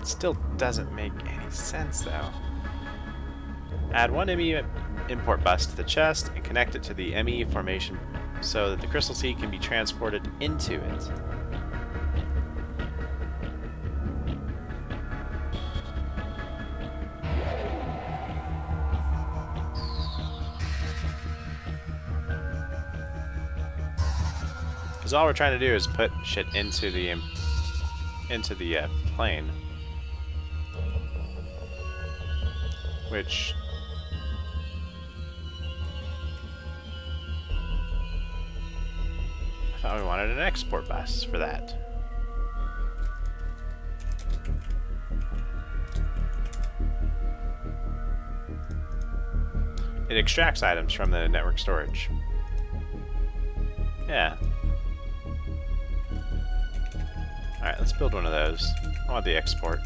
Still doesn't make any sense though. Add 1 ME import bus to the chest and connect it to the ME formation so that the crystal seed can be transported into it. Because all we're trying to do is put shit into the plane. Which I thought we wanted an export bus for that. It extracts items from the network storage. Yeah. Alright, let's build one of those. I want the export.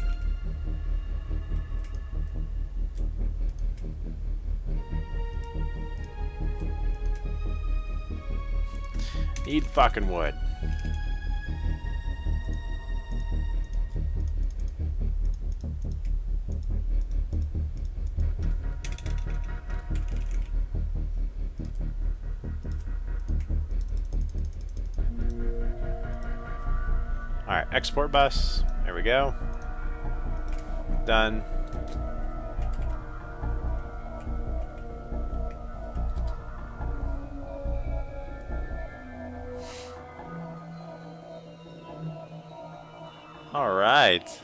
Need fucking wood. Alright, export bus. There we go. Done. Alright.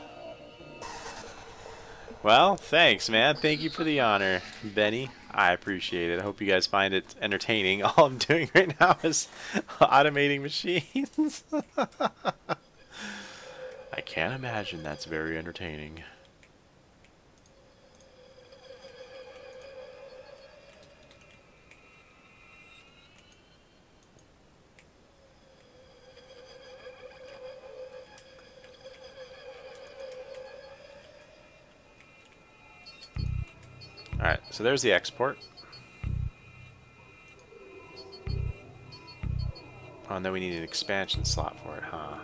Well, thanks, man. Thank you for the honor, Benny. I appreciate it. I hope you guys find it entertaining. All I'm doing right now is automating machines. I can't imagine that's very entertaining. Alright, so there's the export. Oh, and then we need an expansion slot for it, huh?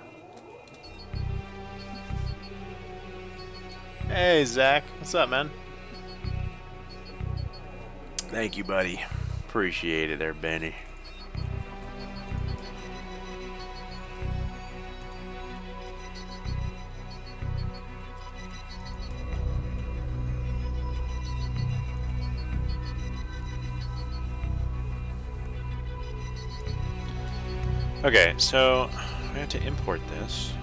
Hey, Zach. What's up, man? Thank you, buddy. Appreciate it there, Benny. Okay, so we have to import this.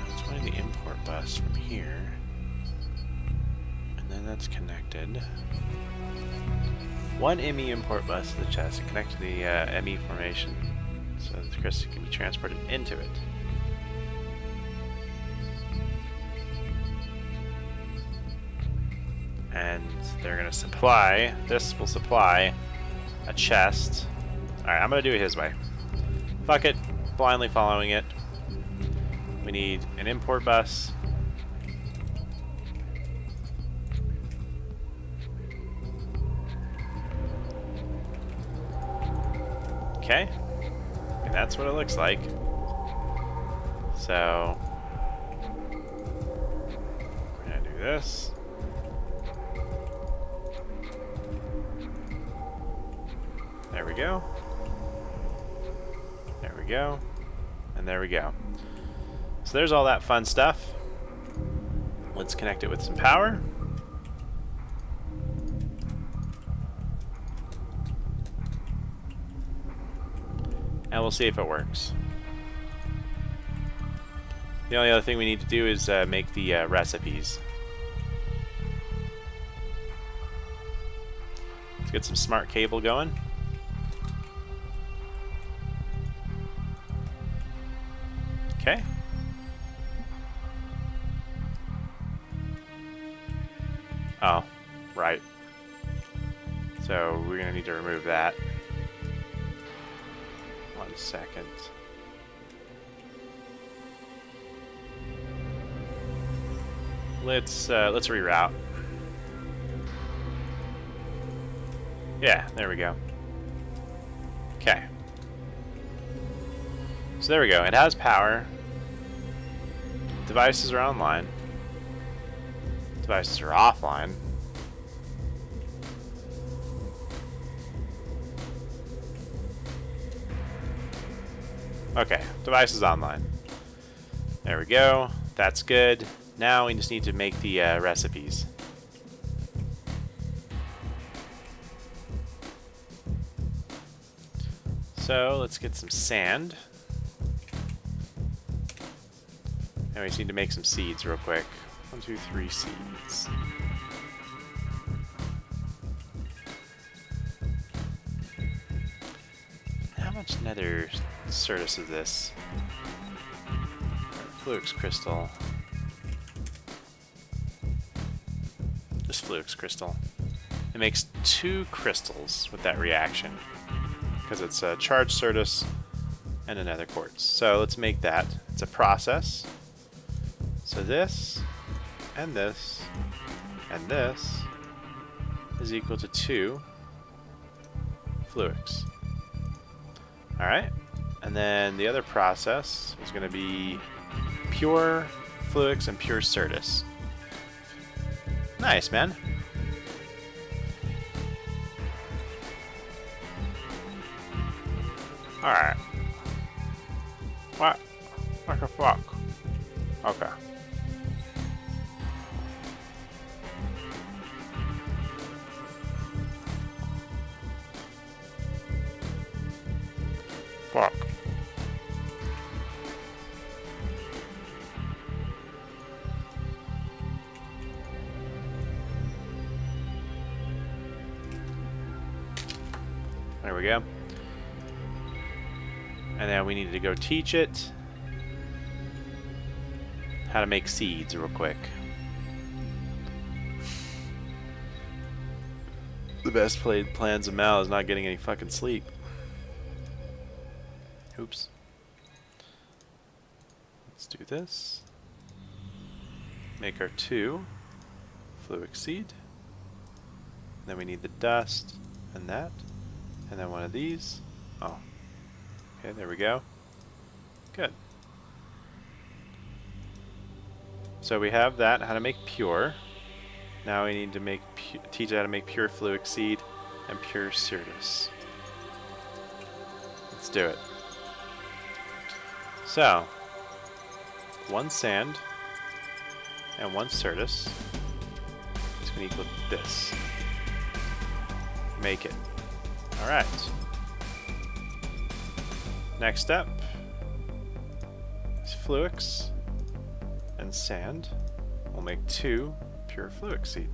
Let's find the import bus from here. And then that's connected. One ME import bus to the chassis connect to the ME formation so that the crystal can be transported into it. And they're going to supply, this will supply a chest. Alright, I'm going to do it his way. Fuck it, blindly following it. We need an import bus. Okay, and that's what it looks like. So, we're gonna do this. There we go. There we go. And there we go. So there's all that fun stuff. Let's connect it with some power. And we'll see if it works. The only other thing we need to do is make the recipes. Let's get some smart cable going. Okay. Oh, right. So we're gonna need to remove that. 1 second. Let's reroute. Yeah, there we go. Okay. So there we go. It has power. Devices are online. Devices are offline. Okay, device is online. There we go. That's good. Now we just need to make the recipes. So let's get some sand. And we just need to make some seeds real quick. 1, 2, 3 seeds. How much nether Certus is this? Fluix crystal. Just Fluix crystal. It makes 2 crystals with that reaction. Because it's a charged Certus and another quartz. So let's make that. It's a process. So this, and this, and this is equal to 2 Fluix. Alright, and then the other process is going to be pure Fluix and pure Certus. Nice, man. Alright. What? What the fuck? Okay. Fuck. we go. And then we need to go teach it how to make seeds real quick. The best played plans of Mal is not getting any fucking sleep. Oops. Let's do this. Make our 2 fluic seed. Then we need the dust and that. And then one of these. Oh. Okay, there we go. Good. So we have that, how to make pure. Now we need to make teach how to make pure fluic seed and pure Certus. Let's do it. So, 1 sand and 1 Certus is going to equal this. Make it. Alright. Next step is fluix and sand. We'll make 2 pure fluic seed.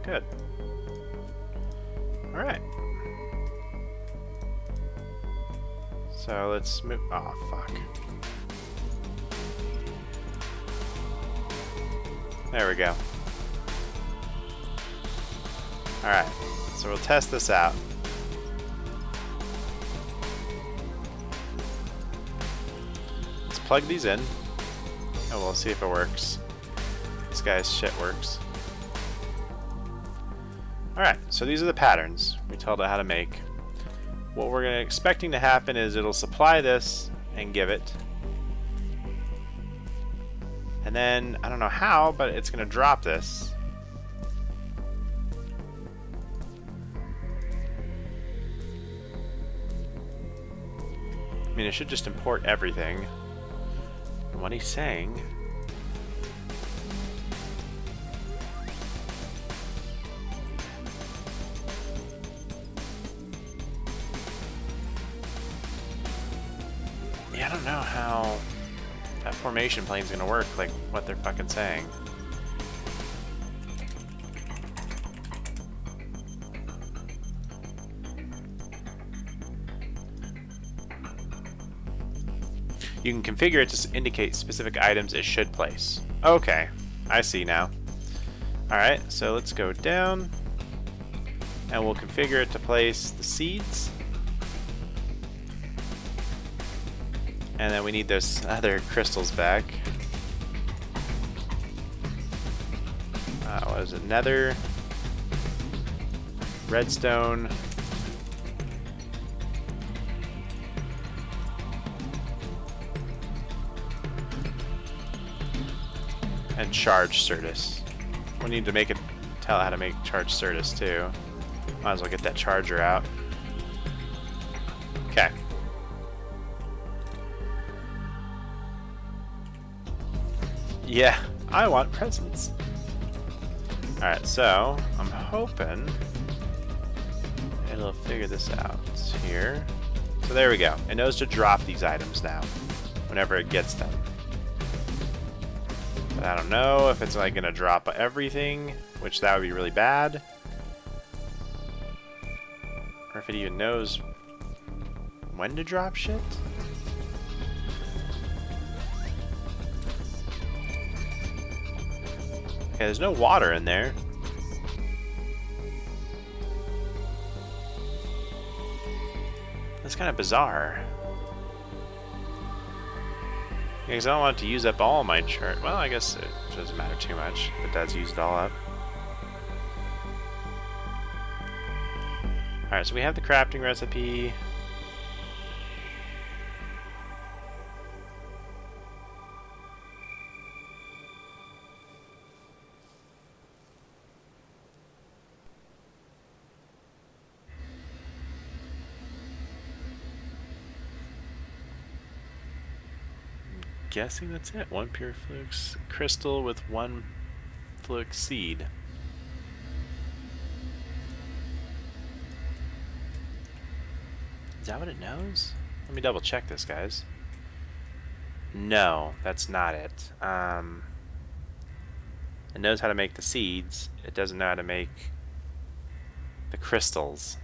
Good. Alright. So let's move. Oh, fuck. There we go. Alright. So we'll test this out. Let's plug these in and we'll see if it works. This guy's shit works. Alright, so these are the patterns we told it how to make. What we're expecting to happen is it'll supply this and give it. And then, I don't know how, but it's going to drop this. I mean, it should just import everything. And what he's saying... Yeah, I don't know how that formation plane's gonna work, like what they're fucking saying. You can configure it to indicate specific items it should place. Okay, I see now. Alright, so let's go down and we'll configure it to place the seeds. And then we need those other crystals back. What is it? Nether, redstone, and charge Certus. We need to make it tell how to make charge Certus too. Might as well get that charger out. Okay. Yeah, I want presents. Alright, so I'm hoping it'll figure this out here. So there we go. It knows to drop these items now whenever it gets them. But I don't know if it's like gonna drop everything, which that would be really bad. Or if it even knows when to drop shit. Okay, there's no water in there. That's kind of bizarre. Because I don't want it to use up all my chart. Well, I guess it doesn't matter too much if it does use it all up. Alright, so we have the crafting recipe. Guessing that's it. 1 pure fluix crystal with 1 fluix seed. Is that what it knows? Let me double check this, guys. No, that's not it. It knows how to make the seeds. It doesn't know how to make the crystals.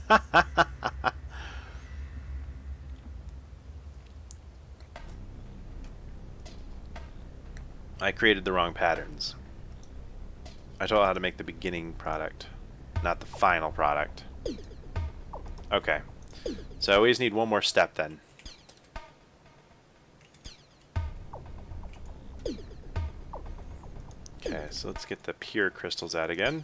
I created the wrong patterns. I told how to make the beginning product, not the final product. Okay, so we just need one more step then. Okay, so let's get the pure crystals out again.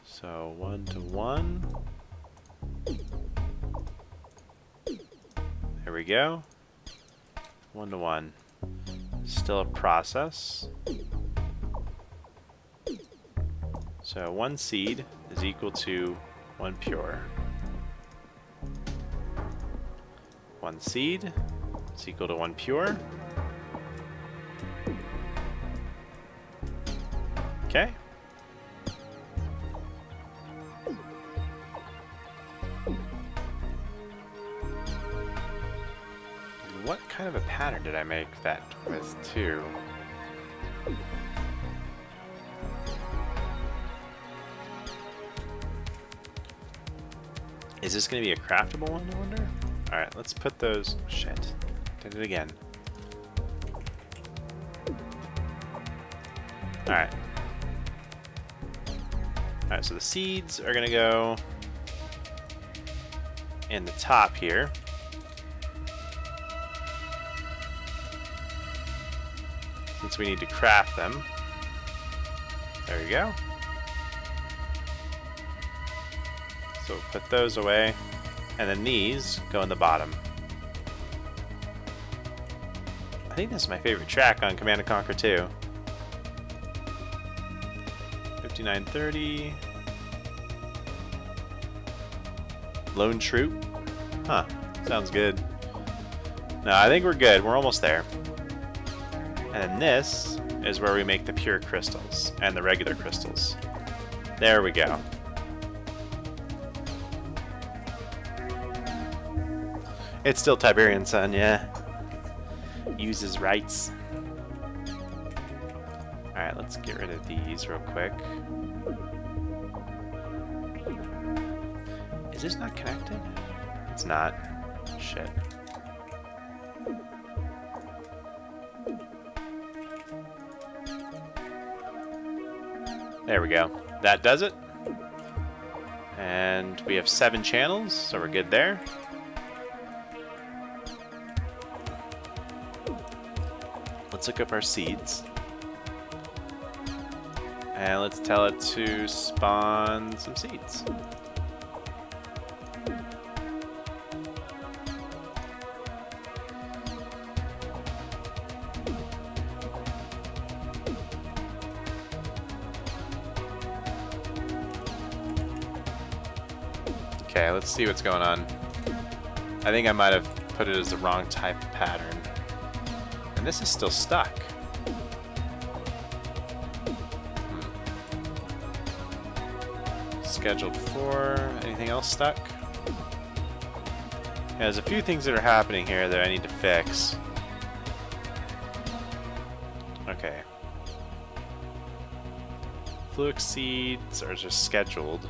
So 1 to 1. There we go. 1 to 1. Still a process. So 1 seed is equal to 1 pure. 1 seed is equal to 1 pure. Okay. What kind of a pattern did I make that with 2? Is this going to be a craftable one, I wonder? Alright, let's put those... Shit. Did it again. Alright. Alright, so the seeds are going to go in the top here. Since we need to craft them. There you go. So we'll put those away. And then these go in the bottom. I think this is my favorite track on Command & Conquer 2. 5930. Lone Troop. Huh. Sounds good. No, I think we're good. We're almost there. And then this is where we make the pure crystals and the regular crystals. There we go. It's still Tiberian Sun, yeah. Uses rights. Alright, let's get rid of these real quick. Is this not connected? It's not. Shit. There we go. That does it. And we have 7 channels, so we're good there. Let's look up our seeds. And let's tell it to spawn some seeds. Okay, let's see what's going on. I think I might have put it as the wrong type of pattern. And this is still stuck. Scheduled for... anything else stuck? Yeah, there's a few things that are happening here that I need to fix. Okay. Fluix seeds are just scheduled.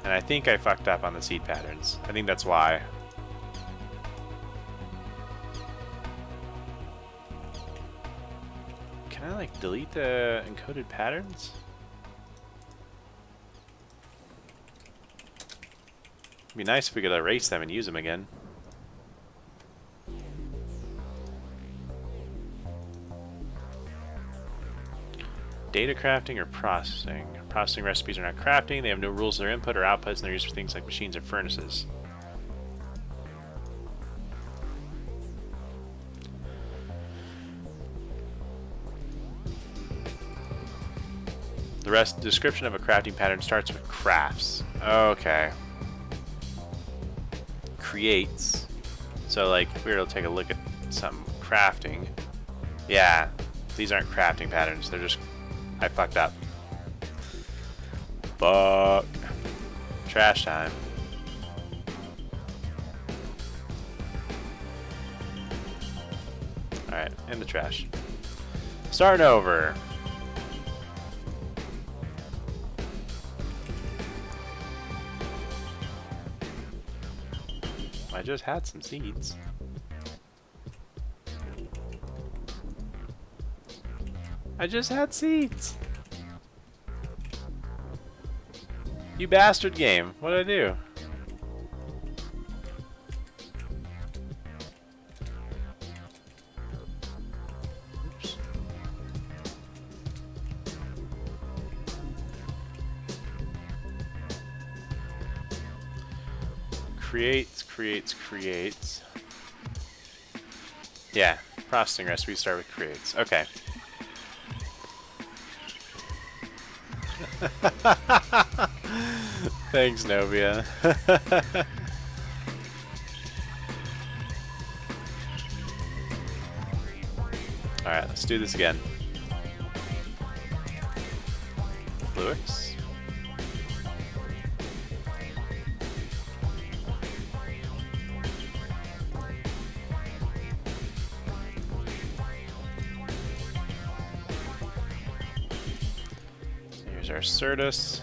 And I think I fucked up on the seed patterns. I think that's why. Can I, like, delete the encoded patterns? It'd be nice if we could erase them and use them again. Data crafting or processing? Processing recipes are not crafting. They have no rules of their input or outputs, and they're used for things like machines or furnaces. The description of a crafting pattern starts with crafts. Okay. Creates. So, like, if we were to take a look at some crafting. Yeah, these aren't crafting patterns. They're just... I fucked up. Fuck. Trash time. Alright, in the trash. Starting over. I just had some seeds. I just had seeds. You bastard game. What did I do? Oops. Creates. Yeah, processing recipes start with creates. Okay. Thanks, Novia. Alright, let's do this again. Fluix. Here's our Certus.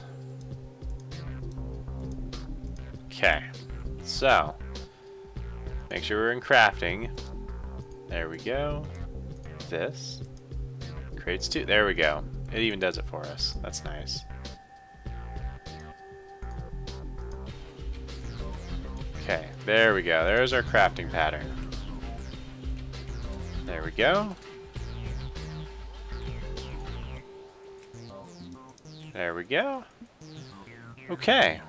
Okay, so make sure we're in crafting. There we go. This creates 2. There we go. It even does it for us. That's nice. Okay, there we go. There's our crafting pattern. There we go. There we go. Okay.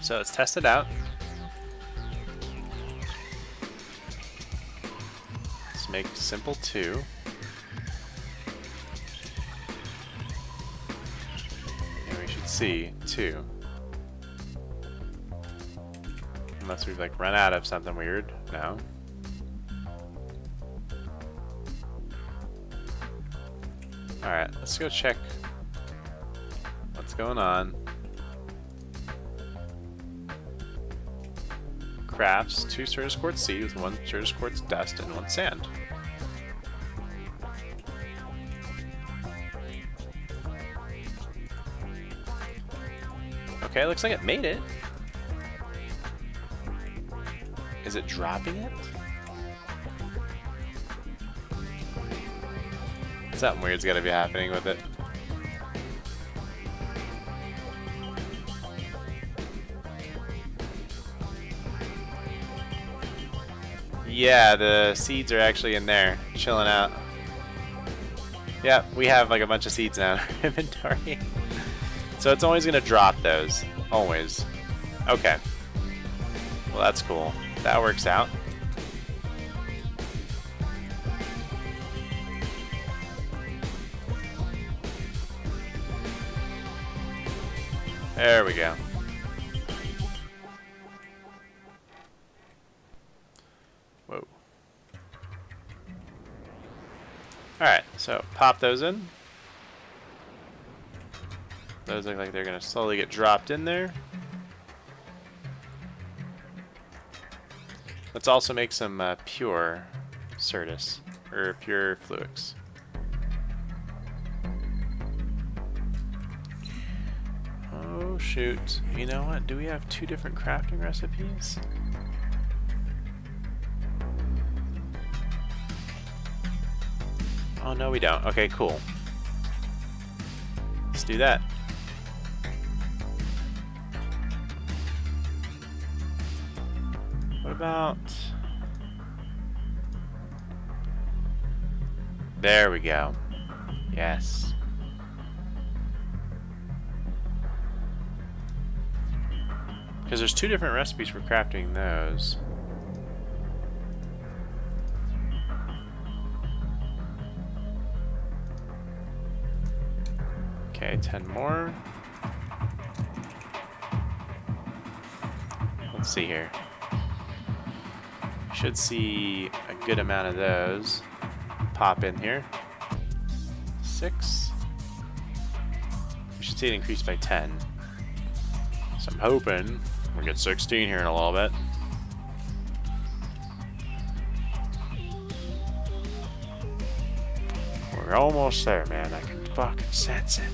So let's test it out. Let's make simple 2. And we should see 2. Unless we've like run out of something weird. No. Alright, let's go check what's going on. Crafts 2 Certus quartz seed with 1 Certus quartz dust and 1 sand. Okay, looks like it made it. Is it dropping it? Something weird's gotta be happening with it. Yeah, the seeds are actually in there, chilling out. Yeah, we have like a bunch of seeds now in our inventory. So it's always gonna drop those. Always. Okay. Well, that's cool. That works out. There we go. Whoa. Alright, so pop those in. Those look like they're going to slowly get dropped in there. Let's also make some pure Certus, or pure Fluix. Oh shoot, you know what? Do we have 2 different crafting recipes? Oh no we don't. Okay, cool. Let's do that. What about... There we go. Yes. Because there's 2 different recipes for crafting those. Okay, 10 more. Let's see here. Should see a good amount of those pop in here. 6. We should see it increase by 10. So I'm hoping we'll get 16 here in a little bit. We're almost there, man. I can fucking sense it.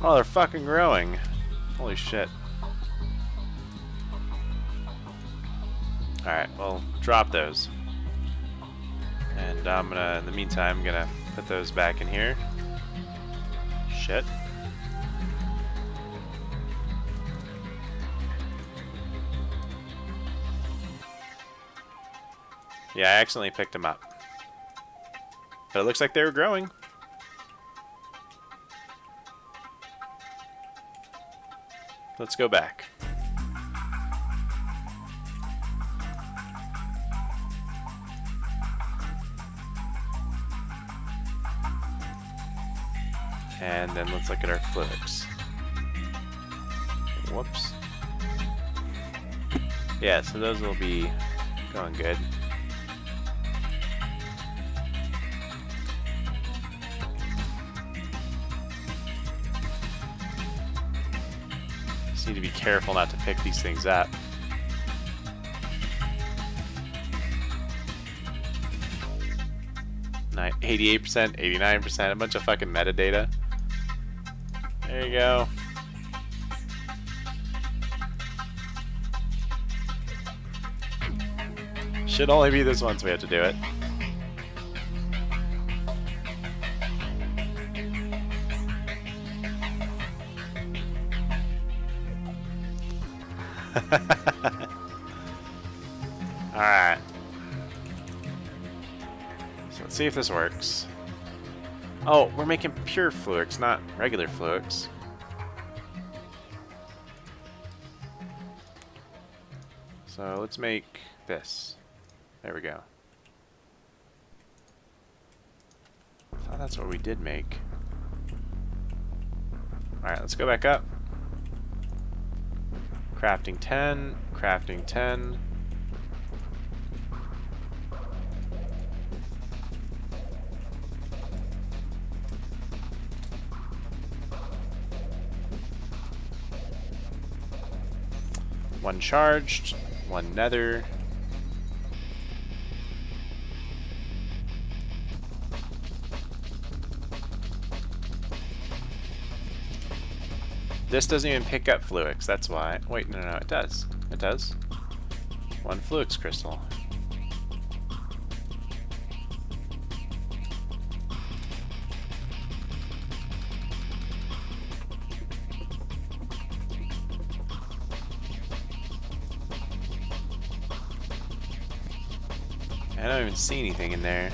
Oh, they're fucking growing. Holy shit. Alright, well, drop those. And I'm gonna, in the meantime, I'm gonna put those back in here. Shit. Yeah, I accidentally picked them up. But it looks like they were growing. Let's go back. And then let's look at our flux. Whoops. Yeah, so those will be going good. Need to be careful not to pick these things up. Nine, 88%, 89%, a bunch of fucking metadata. There you go. Should only be this once we have to do it. Alright. So let's see if this works. Oh, we're making pure flux, not regular flux. So let's make this. There we go. I thought that's what we did make. Alright, let's go back up. Crafting 10, crafting 10. One charged, one nether. This doesn't even pick up flux, that's why. Wait, no, it does. It does. One flux crystal. I don't even see anything in there.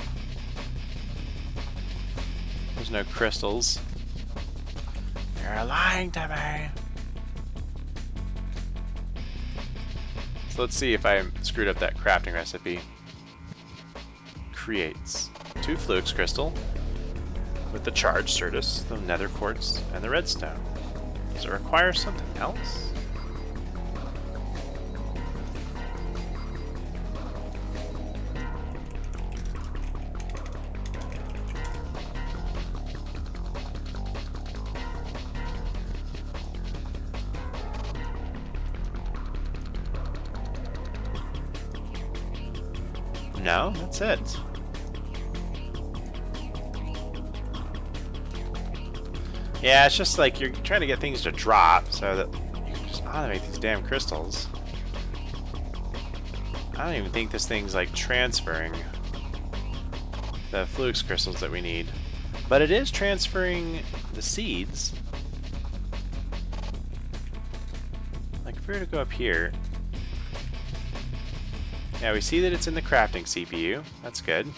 There's no crystals. You're lying to me. So let's see if I screwed up that crafting recipe. Creates 2 flux crystal with the charged certus, the nether quartz, and the redstone. Does it require something else? No, that's it. Yeah, it's just like you're trying to get things to drop so that you can just automate these damn crystals. I don't even think this thing's like transferring the flux crystals that we need. But it is transferring the seeds. Like if we were to go up here. Yeah, we see that it's in the crafting CPU. That's good.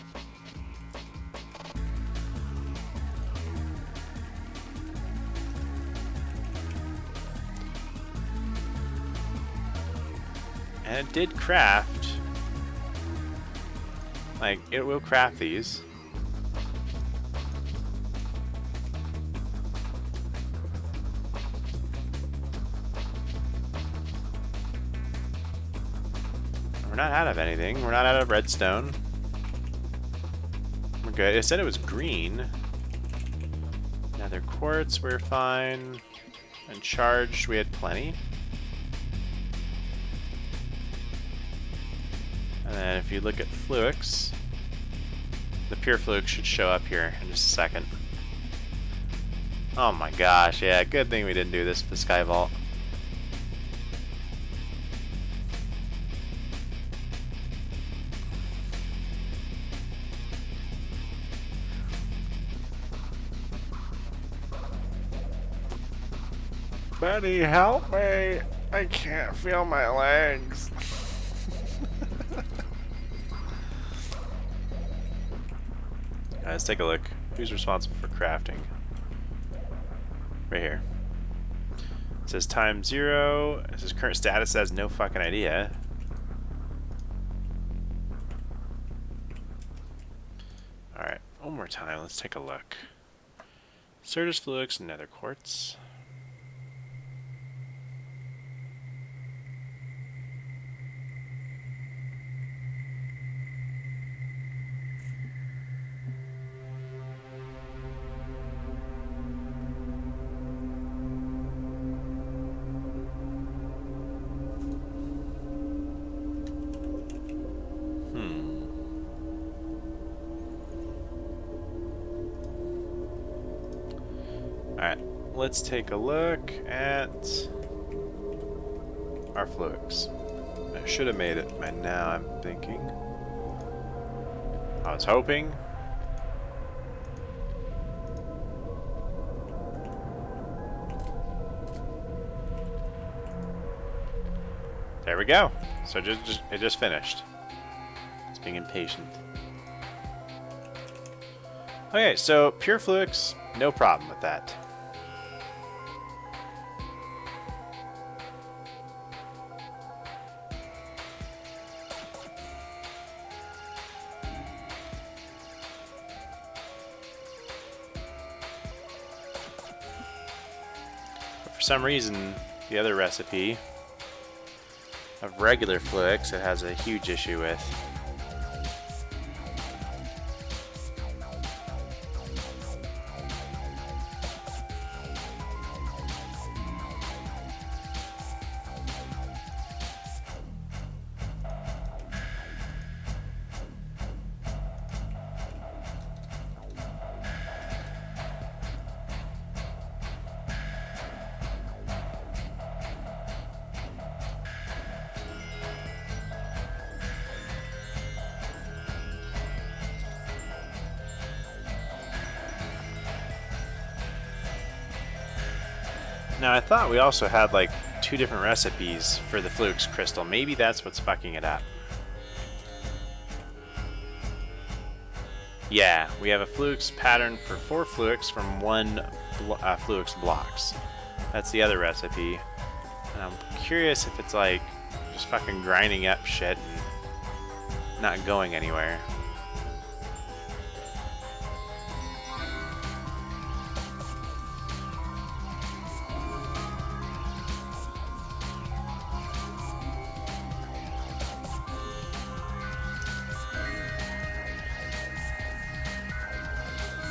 And it did craft Like, it will craft these. We're not out of anything. We're not out of redstone. We're good. It said it was green. Nether quartz, we're fine. And charged, we had plenty. And then if you look at Fluix, the pure Fluix should show up here in just a second. Oh my gosh, yeah, good thing we didn't do this with the Sky Vault. Buddy, help me! I can't feel my legs. Let's take a look. Who's responsible for crafting? Right here. It says time 0. It says current status has no fucking idea. Alright, one more time. Let's take a look. Certus Fluix and Nether Quartz. Alright, let's take a look at our Fluix. I should have made it by now, I'm thinking. I was hoping. There we go. So it just finished. It's being impatient. Okay, so pure Fluix, no problem with that. But for some reason, the other recipe of regular Fluix it has a huge issue with. Now I thought we also had like 2 different recipes for the Fluix crystal. Maybe that's what's fucking it up. Yeah, we have a Fluix pattern for 4 Fluix from 1 Fluix blocks. That's the other recipe. And I'm curious if it's like just fucking grinding up shit and not going anywhere.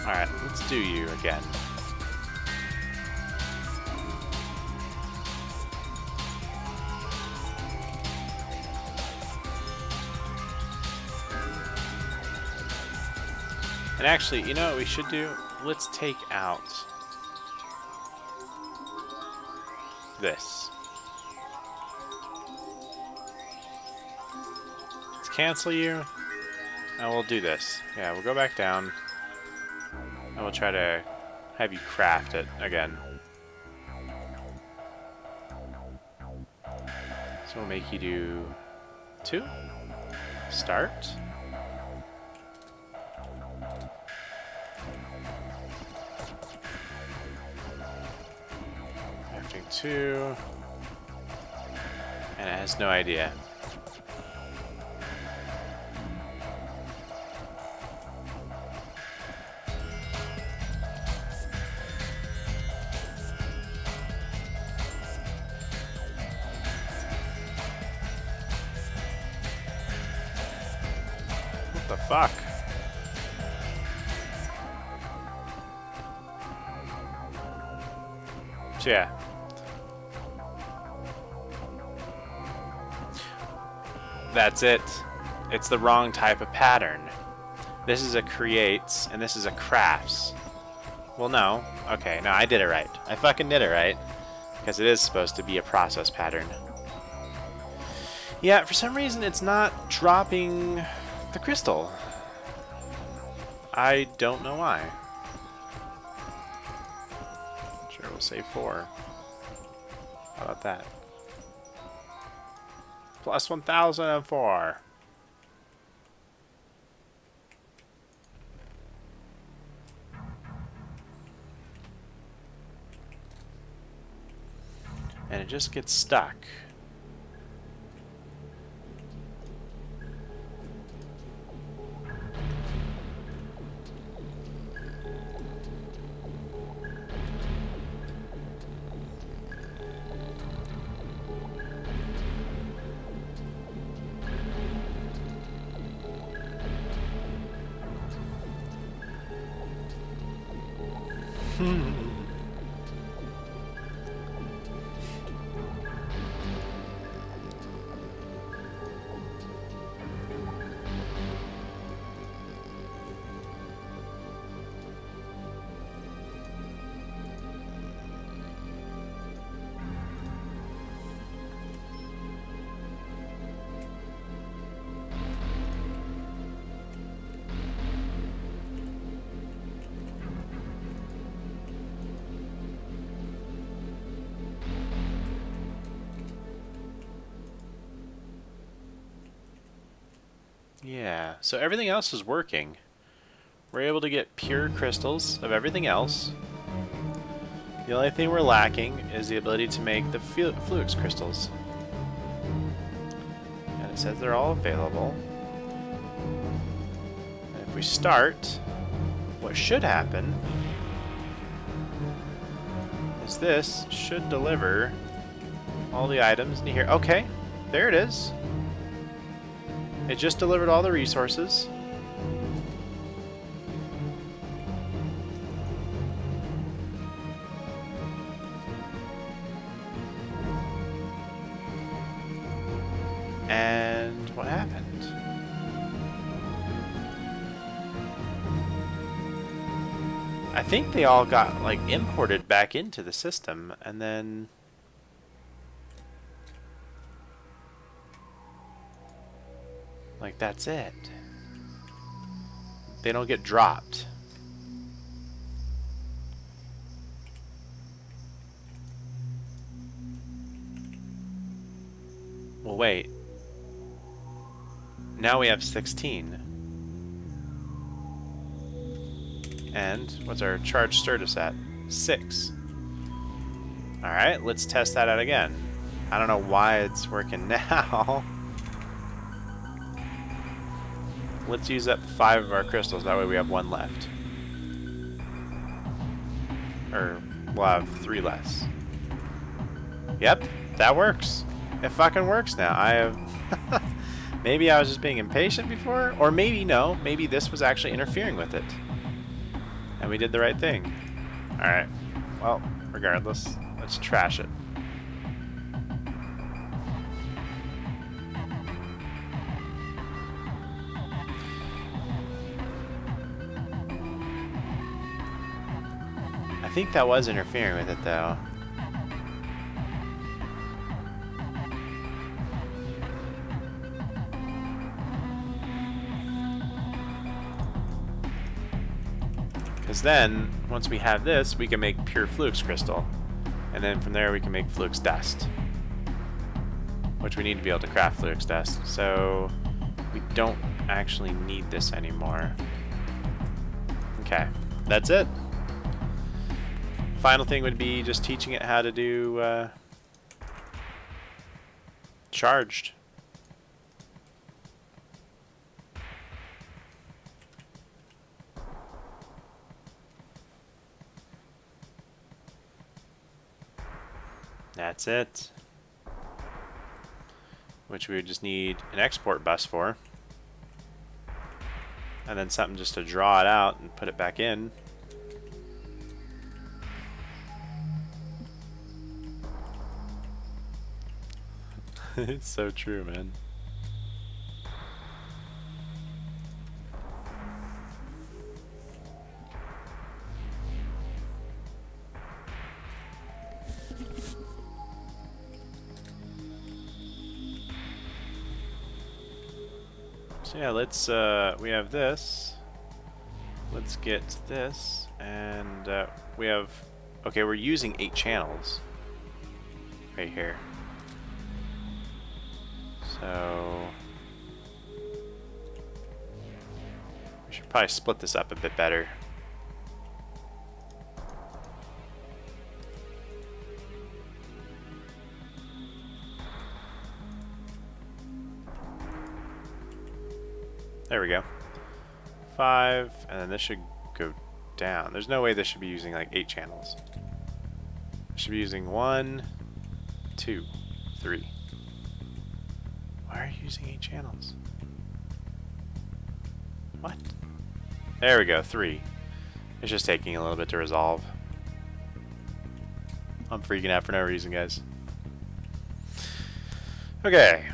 Alright, let's do you again. And actually, you know what we should do? Let's take out this. Let's cancel you, and we'll do this. Yeah, we'll go back down. And we'll try to have you craft it again. So we'll make you do 2. Start. Crafting 2. And it has no idea. fuck? So yeah. That's it. It's the wrong type of pattern. This is a creates, and this is a crafts. Well, no. Okay, no, I did it right. I fucking did it right. Because it is supposed to be a process pattern. Yeah, for some reason it's not dropping the crystal. I don't know why. Sure, we'll say 4. How about that? Plus 1004. And it just gets stuck. Yeah, so everything else is working. We're able to get pure crystals of everything else. The only thing we're lacking is the ability to make the Fluix crystals. And it says they're all available. And if we start, what should happen is this should deliver all the items in here. Okay, there it is. It just delivered all the resources. And what happened? I think they all got like imported back into the system and then like that's it. They don't get dropped. Well, wait. Now we have 16. And what's our charge status at? 6. Alright, let's test that out again. I don't know why it's working now. Let's use up 5 of our crystals, that way we have 1 left. Or, we'll have 3 less. Yep, that works. It fucking works now. I have... Maybe I was just being impatient before? Or maybe no, maybe this was actually interfering with it. And we did the right thing. Alright, well, regardless, let's trash it. I think that was interfering with it, though. Because then, once we have this, we can make pure Fluix crystal. And then from there, we can make Fluix dust. Which we need to be able to craft Fluix dust. So, we don't actually need this anymore. Okay, that's it. Final thing would be just teaching it how to do charged. That's it. Which we would just need an export bus for. and then something just to draw it out and put it back in. It's so true, man. So yeah, let's we have this. Let's get this, and we have, okay, we're using 8 channels right here. So we should probably split this up a bit better. There we go. 5, and then this should go down. There's no way this should be using like 8 channels. It should be using 1, 2, 3. Why are you using 8 channels? What? There we go, 3. It's just taking a little bit to resolve. I'm freaking out for no reason, guys. Okay.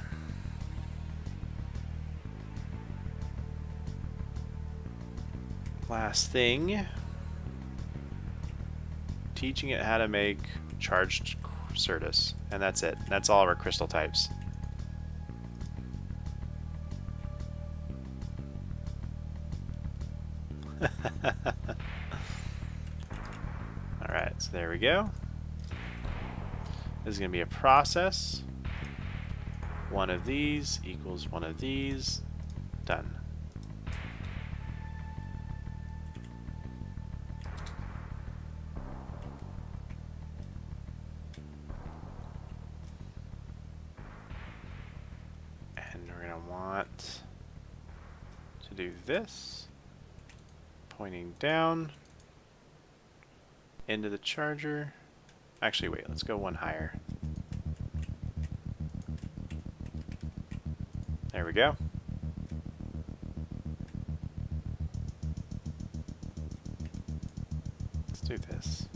Last thing. Teaching it how to make charged Certus. And that's it. That's all of our crystal types. Alright, so there we go. This is going to be a process. One of these equals one of these. Done. And we're going to want to do this. Pointing down into the charger. Actually, wait, let's go one higher. There we go. Let's do this.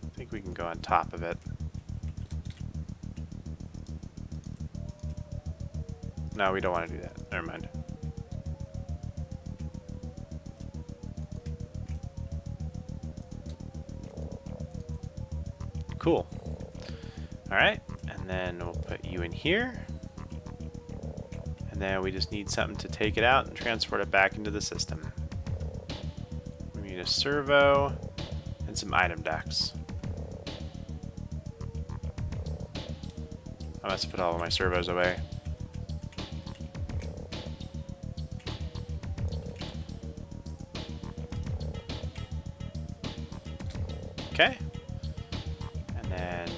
I think we can go on top of it. No, we don't want to do that. Never mind. Cool. Alright, and then we'll put you in here. And then we just need something to take it out and transport it back into the system. We need a servo and some item decks. I must have put all of my servos away. Okay. And then...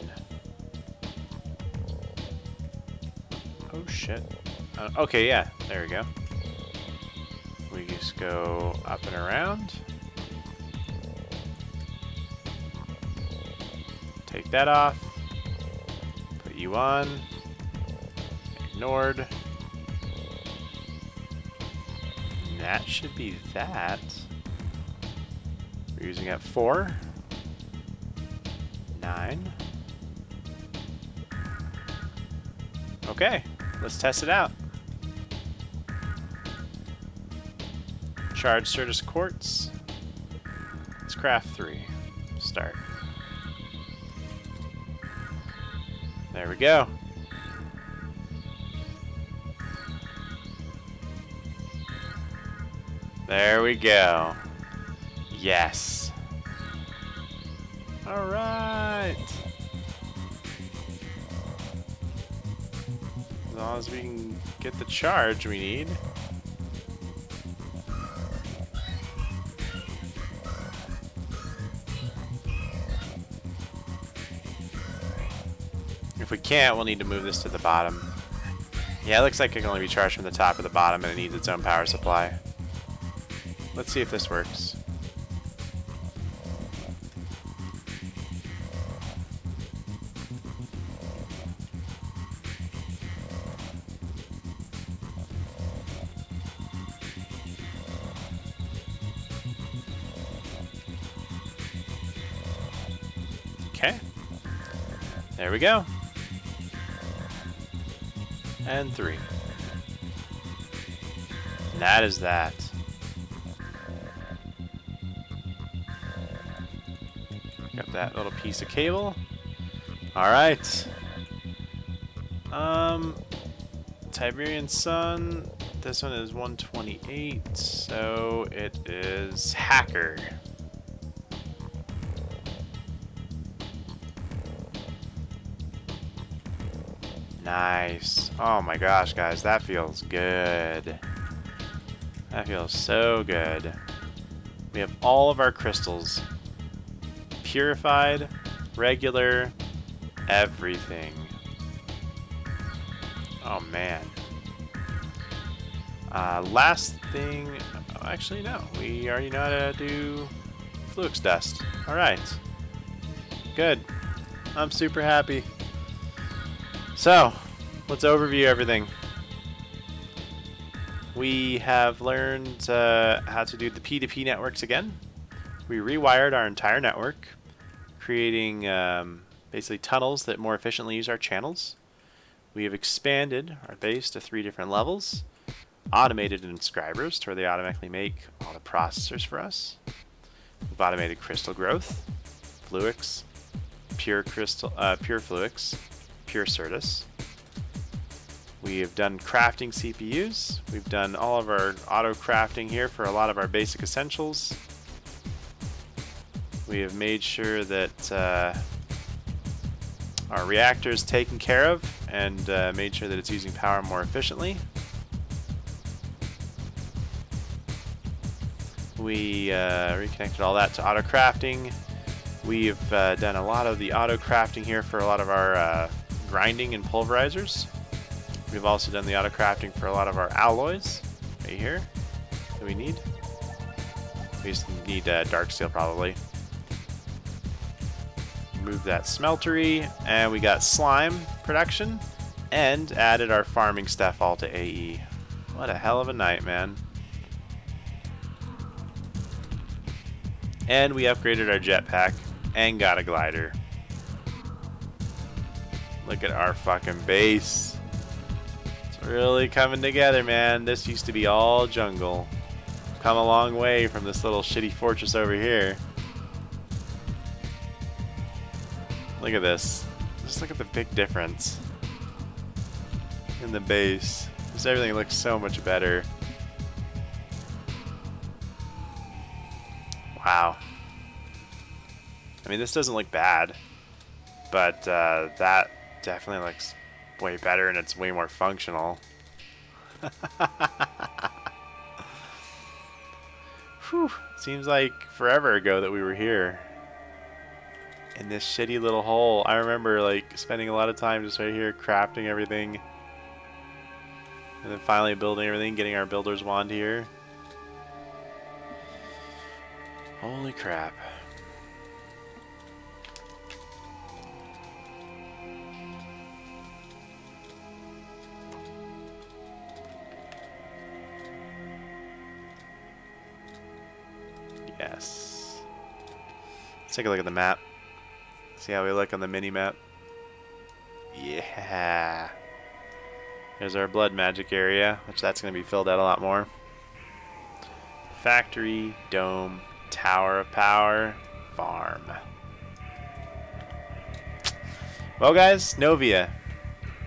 oh shit. Okay, yeah, there we go. We just go up and around. Take that off. Put you on. Ignored. And that should be that. We're using at 4. 9. Okay, let's test it out. Charge Certus quartz. Let's craft 3. Start. There we go. There we go. Yes. All right. As long as we can get the charge we need. If we can't, we'll need to move this to the bottom. Yeah, it looks like it can only be charged from the top or the bottom, and it needs its own power supply. Let's see if this works. Okay. There we go. And 3. And that is that. Got that little piece of cable. Alright. Tiberian Sun. This one is 128, so it is Hacker. Nice. Oh my gosh, guys, that feels good. That feels so good. We have all of our crystals. Purified, regular, everything. Oh man. Last thing, oh, actually no, we already know how to do Fluix Dust. Alright. Good. I'm super happy. So, let's overview everything. We have learned how to do the P2P networks again. We rewired our entire network, creating basically tunnels that more efficiently use our channels. We have expanded our base to 3 different levels, automated inscribers to where they automatically make all the processors for us. We've automated crystal growth, Fluix, pure Fluix, pure Certus. We have done crafting CPUs. We've done all of our auto crafting here for a lot of our basic essentials. We have made sure that our reactor is taken care of and made sure that it's using power more efficiently. We reconnected all that to auto crafting. We've done a lot of the auto crafting here for a lot of our grinding and pulverizers. We've also done the auto crafting for a lot of our alloys right here that we need. We just need dark steel probably. Move that smeltery, and we got slime production and added our farming stuff all to AE. What a hell of a night, man. And we upgraded our jetpack and got a glider. Look at our fucking base. It's really coming together, man. This used to be all jungle. Come a long way from this little shitty fortress over here. Look at this. Just look at the big difference in the base. Just everything looks so much better. Wow. I mean, this doesn't look bad, but that definitely looks way better and it's way more functional. Whew. Seems like forever ago that we were here. In this shitty little hole. I remember like spending a lot of time just right here crafting everything. And then finally building everything, getting our builder's wand here. Holy crap. Yes. Let's take a look at the map. See how we look on the mini-map. Yeah. There's our blood magic area, which that's going to be filled out a lot more. Factory, dome, tower of power, farm. Well, guys, Novia,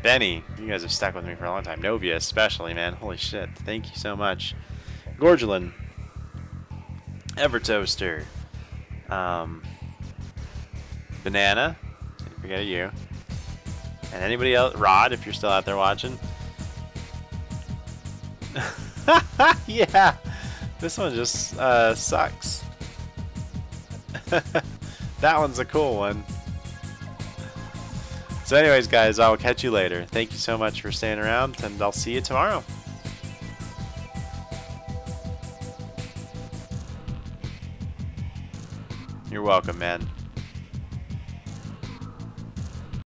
Benny, you guys have stuck with me for a long time. Novia especially, man. Holy shit. Thank you so much. Gorgelin, Evertoaster, Banana, didn't forget you, and anybody else, Rod, if you're still out there watching. Yeah, this one just sucks. That one's a cool one. So anyways, guys, I'll catch you later. Thank you so much for staying around, and I'll see you tomorrow. You're welcome, man.